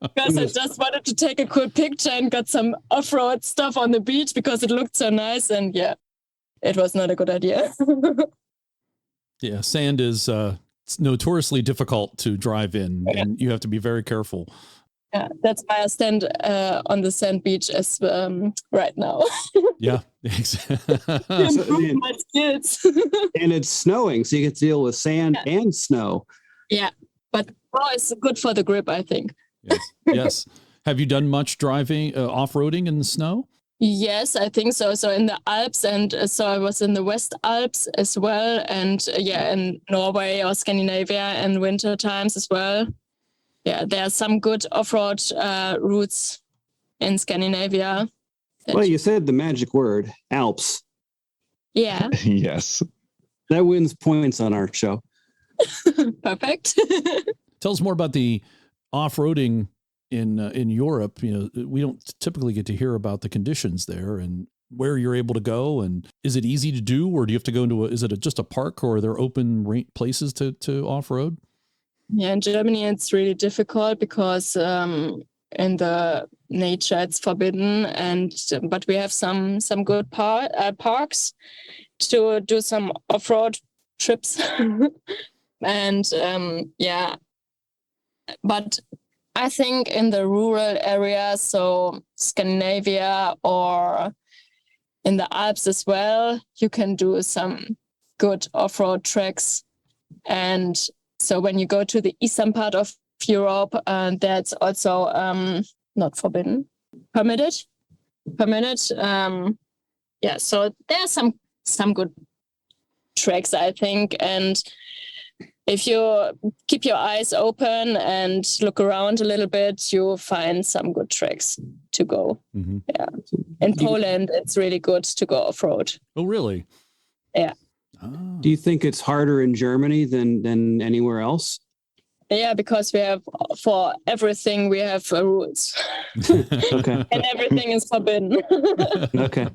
because I just wanted to take a cool picture and got some off-road stuff on the beach because it looked so nice, and it was not a good idea. Yeah, sand is it's notoriously difficult to drive in, and you have to be very careful. Yeah, that's why I stand on the sand beach as right now. Yeah, improve my skills. And it's snowing, so you get to deal with sand and snow. Yeah, but it's good for the grip, I think. Yes. Have you done much driving, off-roading in the snow? Yes, I think so. So in the Alps, and so I was in the West Alps as well, and in Norway or Scandinavia in winter times as well. Yeah, there are some good off-road routes in Scandinavia. Well, you said the magic word, Alps. Yeah. Yes. That wins points on our show. Perfect. Tell us more about the off-roading in Europe. We don't typically get to hear about the conditions there and where you're able to go. And is it easy to do, or do you have to go into just a park, or are there open places to off-road? Yeah, in Germany it's really difficult because in the nature it's forbidden, but we have some good parks to do some off-road trips. And but I think in the rural areas, so Scandinavia or in the Alps as well, you can do some good off-road treks. And So when you go to the eastern part of Europe, that's also not forbidden, permitted. Yeah, so there are some good tracks, I think, and if you keep your eyes open and look around a little bit, you'll find some good tracks to go. Mm-hmm. Yeah. In Poland, it's really good to go off-road. Oh, really? Yeah. Oh. Do you think it's harder in Germany than anywhere else? Yeah, because we have, for everything, we have rules. Okay. And everything is forbidden. Okay.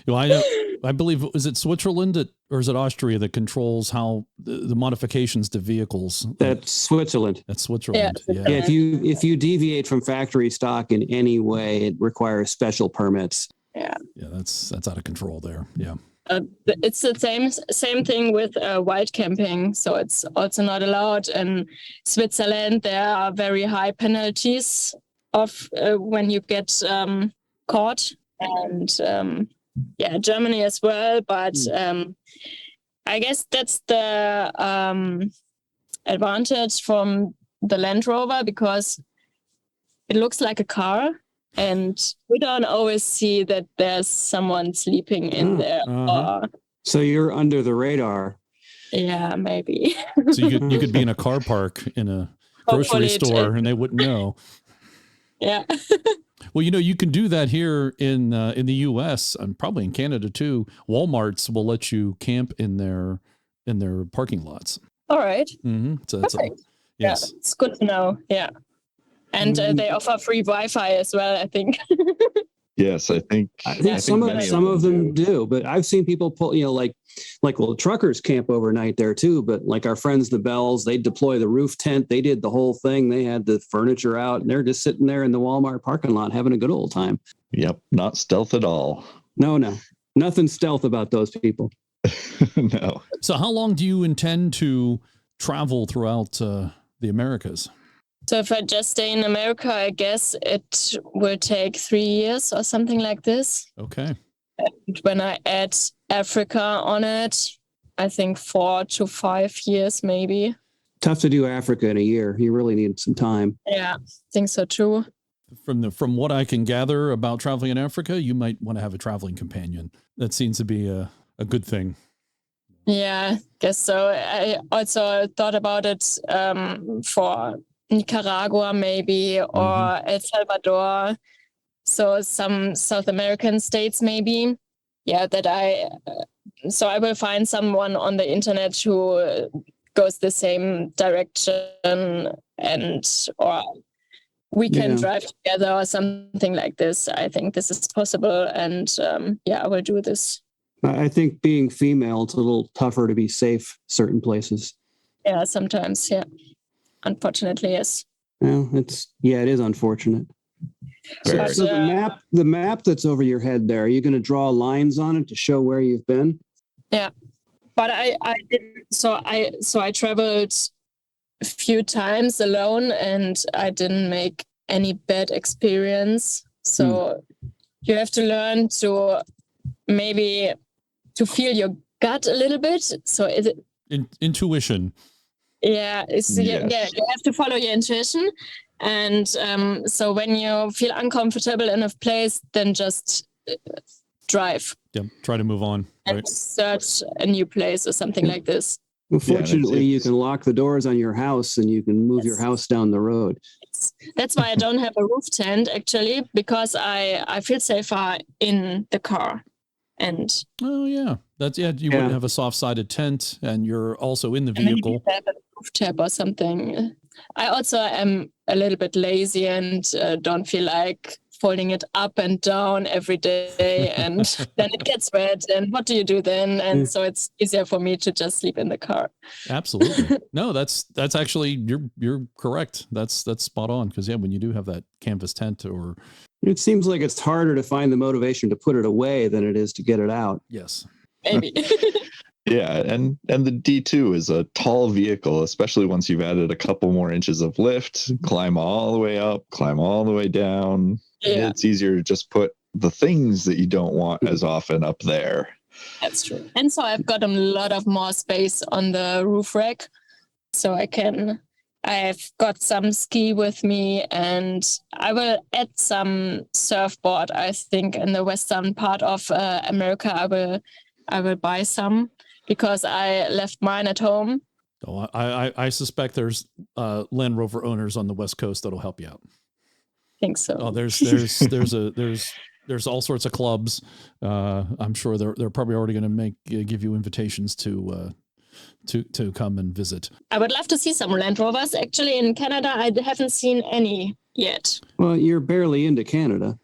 Well, I believe, is it Switzerland or is it Austria that controls how the modifications to vehicles? That's Switzerland. That's Switzerland. Yeah. If you deviate from factory stock in any way, it requires special permits. Yeah. Yeah, that's out of control there. Yeah. It's the same thing with wild camping. So it's also not allowed. In Switzerland, there are very high penalties of when you get caught. And Germany as well. But I guess that's the advantage from the Land Rover, because it looks like a car. And we don't always see that there's someone sleeping in there. So you're under the radar. Yeah, maybe. So you could be in a car park in a grocery store and they wouldn't know. Yeah. Well, you can do that here in the U.S. and probably in Canada too. Walmarts will let you camp in their parking lots. All right. Mm-hmm. So perfect. Yes. Yeah, it's good to know. Yeah. And they offer free Wi-Fi as well, I think. Yes, I think some of them do, but I've seen people pull, well, truckers camp overnight there too. But like our friends, the Bells, they deploy the roof tent. They did the whole thing. They had the furniture out, and they're just sitting there in the Walmart parking lot having a good old time. Yep, not stealth at all. No, nothing stealth about those people. No. So, how long do you intend to travel throughout the Americas? So if I just stay in America, I guess it will take 3 years or something like this. Okay. And when I add Africa on it, I think 4 to 5 years, maybe. Tough to do Africa in a year. You really need some time. Yeah, I think so too. From what I can gather about traveling in Africa, you might want to have a traveling companion. That seems to be a good thing. Yeah, I guess so. I also thought about it for Nicaragua maybe, or El Salvador, so some South American states maybe. Yeah, I will find someone on the internet who goes the same direction, or we can drive together or something like this. I think this is possible, and I will do this. I think being female, it's a little tougher to be safe certain places. Yeah, sometimes, yeah. Unfortunately, yes. Well, it is unfortunate. So the map that's over your head there, are you going to draw lines on it to show where you've been? Yeah, but I didn't. So I traveled a few times alone, and I didn't make any bad experience. So you have to learn to maybe to feel your gut a little bit. So is it intuition? Yeah, you have to follow your intuition. And so when you feel uncomfortable in a place, then just drive. Yeah, try to move on. And search a new place or something like this. Well, fortunately, you can lock the doors on your house and you can move your house down the road. That's why I don't have a roof tent, actually, because I feel safer in the car. And you wouldn't have a soft-sided tent, and you're also in the vehicle. Have a roof tab or something. I also am a little bit lazy and don't feel like folding it up and down every day, and then it gets wet. And what do you do then? And so it's easier for me to just sleep in the car. Absolutely. No, that's actually you're correct. That's spot on, because when you do have that canvas tent, or it seems like it's harder to find the motivation to put it away than it is to get it out. Yes. Maybe. Yeah, and the D2 is a tall vehicle, especially once you've added a couple more inches of lift, climb all the way up, climb all the way down. Yeah. It's easier to just put the things that you don't want as often up there. That's true. And so I've got a lot of more space on the roof rack. so I've got some ski with me, and I will add some surfboard. I think in the western part of America, I will buy some because I left mine at home. Oh, I suspect there's Land Rover owners on the West Coast that'll help you out. Think so. Oh, there's all sorts of clubs. I'm sure they're probably already going to give you invitations to come and visit. I would love to see some Land Rovers. Actually, in Canada, I haven't seen any yet. Well, you're barely into Canada.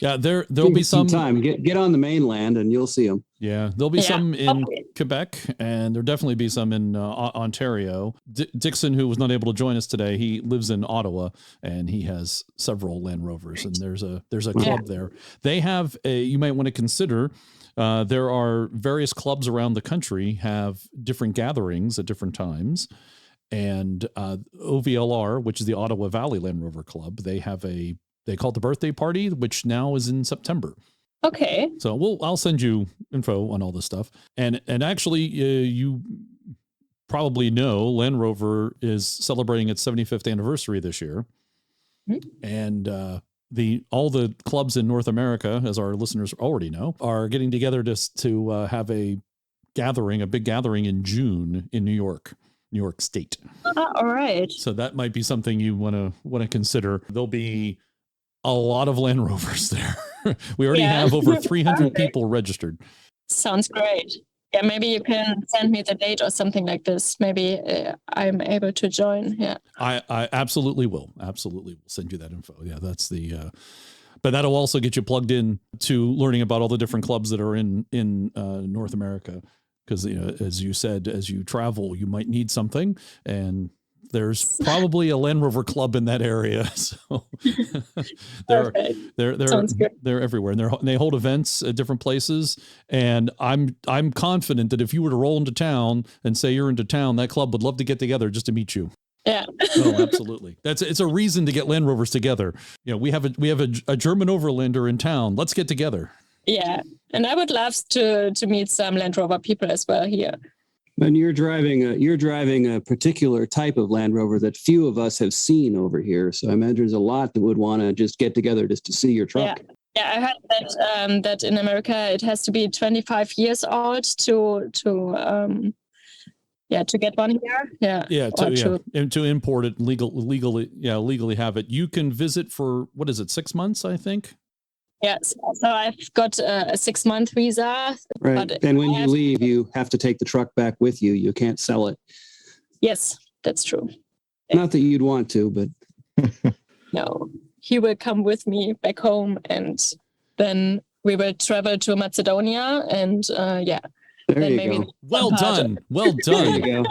Yeah, there'll be some time. Get on the mainland and you'll see them. Yeah, there'll be some in Quebec, and there'll definitely be some in Ontario. Dixon, who was not able to join us today, he lives in Ottawa, and he has several Land Rovers, and there's a club there. They have you might want to consider. There are various clubs around the country have different gatherings at different times, and OVLR, which is the Ottawa Valley Land Rover Club, they call it the birthday party, which now is in September. Okay. So I'll send you info on all this stuff. And actually, you probably know Land Rover is celebrating its 75th anniversary this year. Mm-hmm. And all the clubs in North America, as our listeners already know, are getting together to have a big gathering in June in New York State. All right. So that might be something you want to consider. There'll be a lot of Land Rovers there. We already have over 300 people registered. Sounds great. Yeah, maybe you can send me the date or something like this. Maybe I'm able to join. Yeah, I absolutely will. Absolutely will send you that info. Yeah, that's the. But that'll also get you plugged in to learning about all the different clubs that are in North America. Because as you said, as you travel, you might need something, and there's probably a Land Rover club in that area. So they're everywhere, and they hold events at different places. And I'm confident that if you were to roll into town and say you're into town, that club would love to get together just to meet you. Yeah. Oh, absolutely. It's a reason to get Land Rovers together. We have a German Overlander in town. Let's get together. Yeah, and I would love to meet some Land Rover people as well here. And you're driving a particular type of Land Rover that few of us have seen over here. So I imagine there's a lot that would want to just get together just to see your truck. Yeah, I heard that in America it has to be 25 years old to get one here. To import it legally have it. You can visit for 6 months, I think. Yes, so I've got a 6-month visa. Right, and when you leave, you have to take the truck back with you. You can't sell it. Yes, that's true. Not that you'd want to, but... No, he will come with me back home, and then we will travel to Macedonia, and There then you maybe go. Well done. There you go.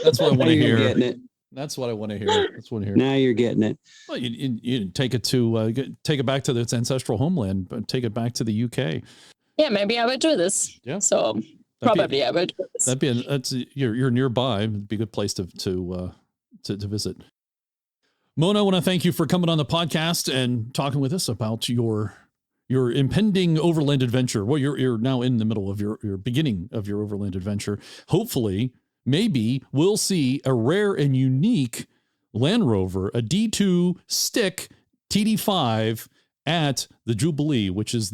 That's what I want to hear. Getting it. That's what I want to hear. Now you're getting it. Well, you take it back to its ancestral homeland, but take it back to the UK. Yeah, maybe I will do this. Yeah. So probably I will do this. You're nearby. It'd be a good place to visit. Mona, I want to thank you for coming on the podcast and talking with us about your impending overland adventure. Well, you're now in the middle of your beginning of your overland adventure. Hopefully, maybe we'll see a rare and unique Land Rover, a D2 stick TD5 at the Jubilee, which is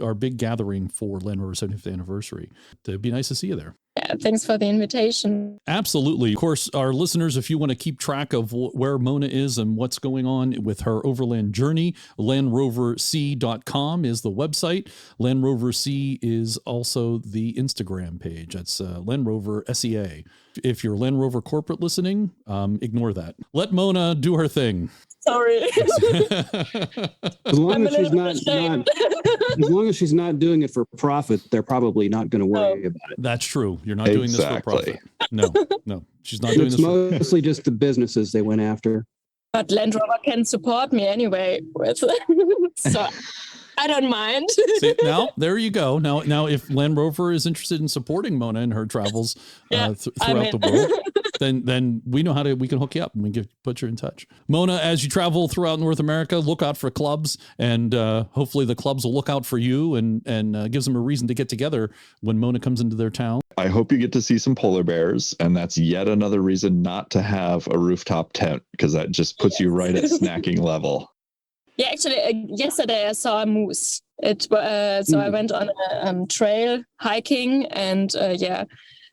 our big gathering for Land Rover 75th anniversary. It'd be nice to see you there. Yeah, thanks for the invitation. Absolutely. Of course, our listeners, if you want to keep track of where Mona is and what's going on with her overland journey, LandRoverC.com is the website. Land Rover C is also the Instagram page. That's Land Rover SEA. If you're Land Rover corporate listening, ignore that. Let Mona do her thing. Sorry. As long as she's not doing it for profit, they're probably not going to worry about it. That's true. You're not doing this for profit. No, she's not doing this. It's mostly just the businesses they went after. But Land Rover can support me anyway with so I don't mind. See, now there you go. Now, if Land Rover is interested in supporting Mona in her travels throughout the world, then we know we can hook you up and we can put you in touch. Mona, as you travel throughout North America, look out for clubs, and hopefully the clubs will look out for you and gives them a reason to get together when Mona comes into their town. I hope you get to see some polar bears, and that's yet another reason not to have a rooftop tent, because that just puts you right at snacking level. Yeah, actually, yesterday I saw a moose. So I went on a trail hiking, and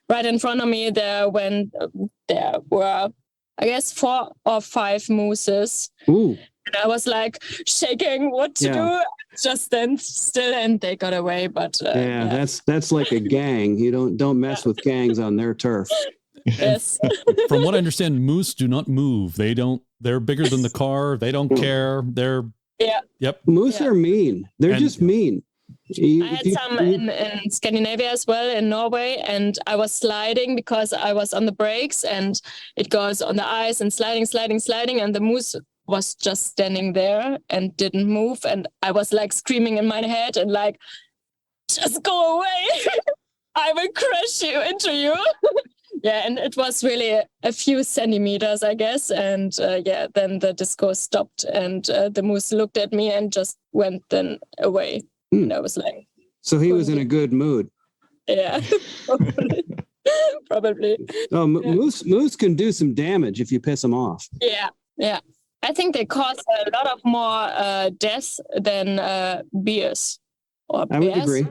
right in front of me there were, I guess, 4 or 5 mooses. Ooh. And I was like shaking what to do. Just stand still, and they got away. But that's like a gang. You don't mess with gangs on their turf. Yes. From what I understand, moose do not move. They're bigger than the car. They don't care. Yep. Moose are mean. They're just mean. I had some in Scandinavia as well, in Norway, and I was sliding because I was on the brakes, and it goes on the ice and sliding, and the moose was just standing there and didn't move, and I was like screaming in my head and like, just go away. I will crush you into you. Yeah, and it was really a few centimeters, I guess. And then the disco stopped, and the moose looked at me and just went then away. And I was like... So he was in a good mood. Yeah, probably. Oh, moose can do some damage if you piss them off. Yeah. I think they cause a lot of more deaths than beers. Or I would agree.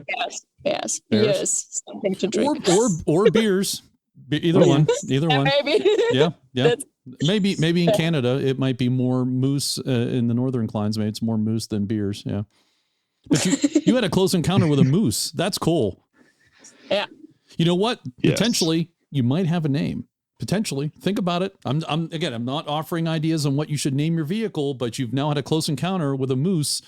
Beers, something to drink. Or beers. Either one. Maybe. Yeah. Maybe in Canada it might be more moose in the northern climes. Maybe it's more moose than beers. Yeah. But you had a close encounter with a moose. That's cool. Yeah. You know what? Yes. Potentially you might have a name. Potentially. Think about it. I'm not offering ideas on what you should name your vehicle, but you've now had a close encounter with a moose.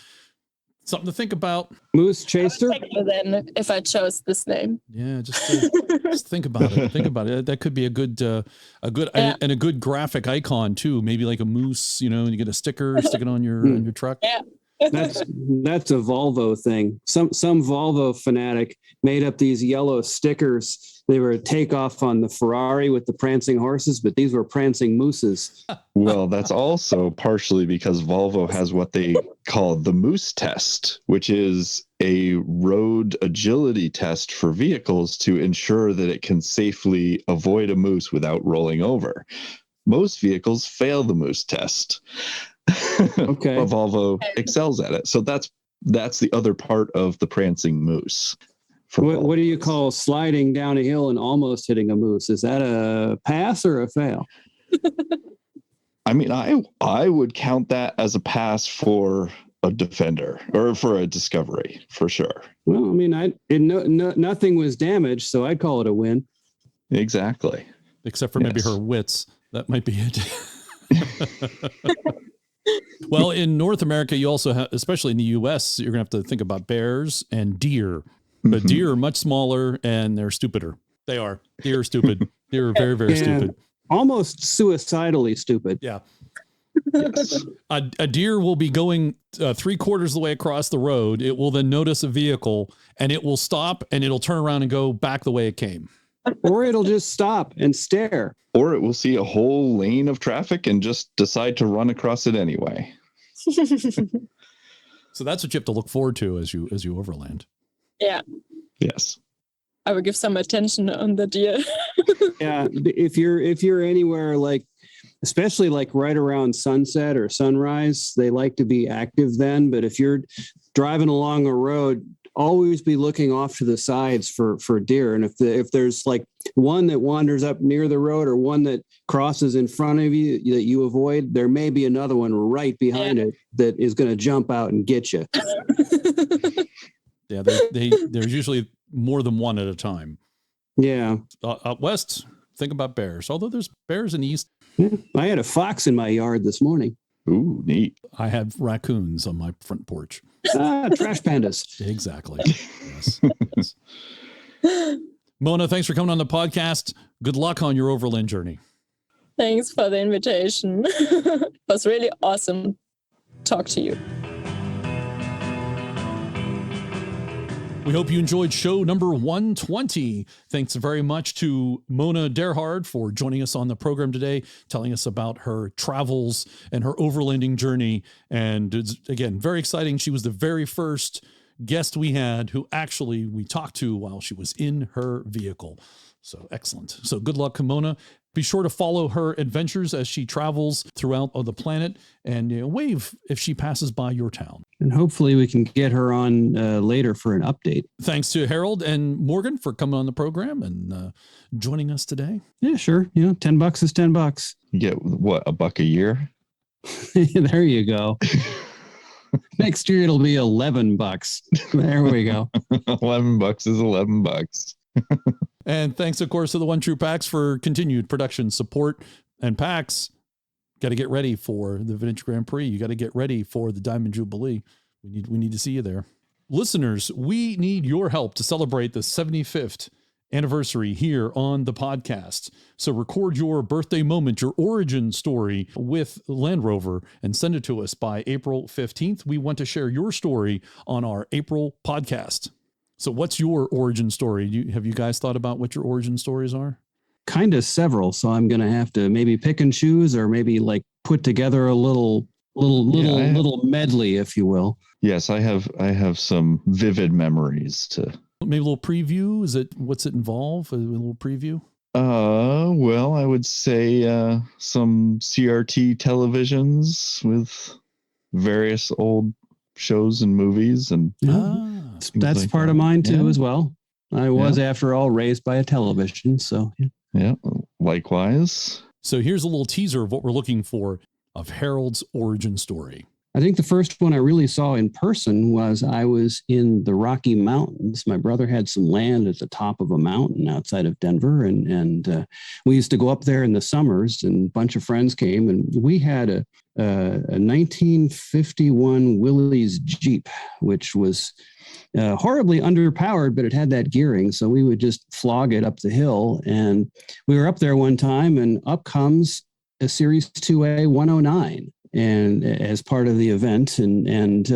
Something to think about. Moose chaser. Then, if I chose this name, just think about it. Think about it. That could be a good and a good graphic icon too. Maybe like a moose. And you get a sticker, stick it on your truck. Yeah. That's a Volvo thing. Some Volvo fanatic made up these yellow stickers. They were a takeoff on the Ferrari with the prancing horses, but these were prancing mooses. Well, that's also partially because Volvo has what they call the moose test, which is a road agility test for vehicles to ensure that it can safely avoid a moose without rolling over. Most vehicles fail the moose test. Okay. But Volvo excels at it. So that's the other part of the prancing moose. What do you call sliding down a hill and almost hitting a moose? Is that a pass or a fail? I mean, I would count that as a pass for a Defender or for a Discovery for sure. Well, I mean, nothing was damaged, so I'd call it a win. Exactly. Except for maybe her wits. That might be it. Well, in North America, you also have, especially in the U.S., you're going to have to think about bears and deer. But deer are much smaller and they're stupider. They are. Deer are stupid. Deer are very, very stupid. Almost suicidally stupid. Yeah. Yes. A deer will be going 3/4 of the way across the road. It will then notice a vehicle and it will stop and it'll turn around and go back the way it came. Or it'll just stop and stare. Or it will see a whole lane of traffic and just decide to run across it anyway. So that's what you have to look forward to as you overland. Yeah. Yes. I will give some attention on the deer. Yeah. If you're anywhere like, especially like right around sunset or sunrise, they like to be active then. But if you're driving along a road, always be looking off to the sides for deer. And if there's like one that wanders up near the road or one that crosses in front of you that you avoid, there may be another one right behind it that is going to jump out and get you. Yeah, there's usually more than one at a time. Yeah. Out west, think about bears. Although there's bears in the east. Yeah. I had a fox in my yard this morning. Ooh, neat. I have raccoons on my front porch. Trash pandas. Exactly. Yes. Mona, thanks for coming on the podcast. Good luck on your overland journey. Thanks for the invitation. It was really awesome. Talk to you. We hope you enjoyed show number 120. Thanks very much to Mona Derhard for joining us on the program today, telling us about her travels and her overlanding journey. And it's, again, very exciting. She was the very first guest we had who actually we talked to while she was in her vehicle. So excellent. So good luck, Mona. Be sure to follow her adventures as she travels throughout the planet, and wave if she passes by your town. And hopefully we can get her on later for an update. Thanks to Harold and Morgan for coming on the program and joining us today. Yeah, sure. You know, $10 is $10. You get what, $1 a year? There you go. Next year it'll be $11. There we go. $11 is $11. And thanks, of course, to the One True Packs for continued production support. And Packs, got to get ready for the Vintage Grand Prix. You got to get ready for the Diamond Jubilee. We need to see you there. Listeners, we need your help to celebrate the 75th anniversary here on the podcast. So record your birthday moment, your origin story with Land Rover, and send it to us by April 15th. We want to share your story on our April podcast. So what's your origin story? Have you guys thought about what your origin stories are? Kind of several. So I'm going to have to maybe pick and choose, or maybe like put together a little medley, if you will. Yes, I have some vivid memories to. Maybe a little preview. What's it involve? A little preview. Well, I would say some CRT televisions with various old shows and movies, and that's like part that. of mine too, Yeah. as well. I was, after all, raised by a television, so yeah, likewise. So here's a little teaser of what we're looking for of Harold's origin story. I think the first one I really saw in person was I was in the Rocky Mountains. My brother had some land at the top of a mountain outside of Denver, and we used to go up there in the summers, and a bunch of friends came, and we had a 1951 Willys Jeep, which was horribly underpowered, but it had that gearing, so we would just flog it up the hill. And we were up there one time, and up comes a Series 2A 109. And as part of the event, and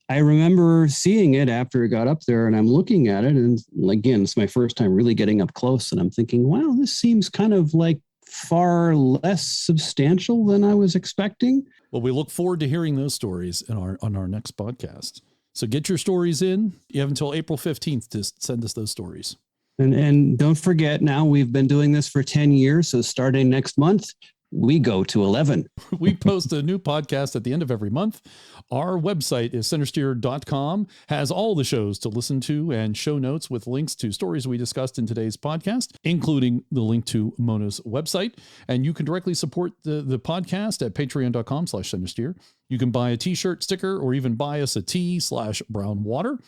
I remember seeing it after it got up there, and I'm looking at it, and again, it's my first time really getting up close, and I'm thinking, wow, this seems kind of like far less substantial than I was expecting. Well, we look forward to hearing those stories on our next podcast. So get your stories in. You have until April 15th to send us those stories. And don't forget, now we've been doing this for 10 years, so starting next month, we go to 11. We post a new podcast at the end of every month. Our website is centresteer.com, has all the shows to listen to and show notes with links to stories we discussed in today's podcast, including the link to Mona's website. And you can directly support the podcast at patreon.com/Centresteer. You can buy a t-shirt, sticker, or even buy us a tea/brown water.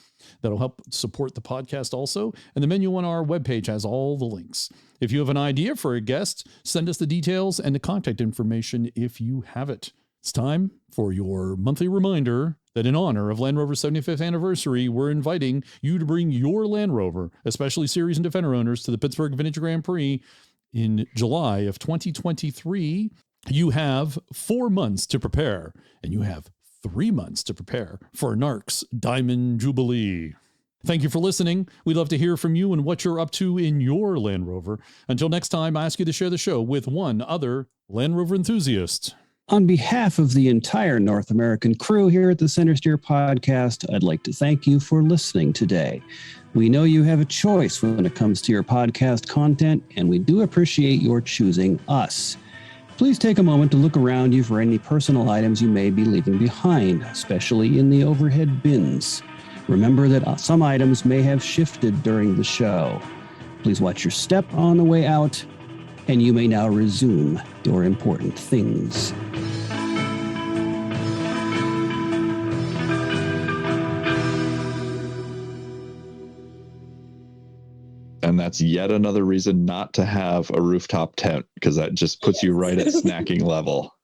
That'll help support the podcast also. And the menu on our webpage has all the links. If you have an idea for a guest, send us the details and the contact information if you have it. It's time for your monthly reminder that in honor of Land Rover's 75th anniversary, we're inviting you to bring your Land Rover, especially Series and Defender owners, to the Pittsburgh Vintage Grand Prix in July of 2023. You have 4 months to prepare, and you have 3 months to prepare for NARC's Diamond Jubilee. Thank you for listening. We'd love to hear from you and what you're up to in your Land Rover. Until next time, I ask you to share the show with one other Land Rover enthusiast. On behalf of the entire North American crew here at the Centresteer podcast, I'd like to thank you for listening today. We know you have a choice when it comes to your podcast content, and we do appreciate your choosing us. Please take a moment to look around you for any personal items you may be leaving behind, especially in the overhead bins. Remember that some items may have shifted during the show. Please watch your step on the way out, and you may now resume your important things. And that's yet another reason not to have a rooftop tent, because that just puts you right at snacking level.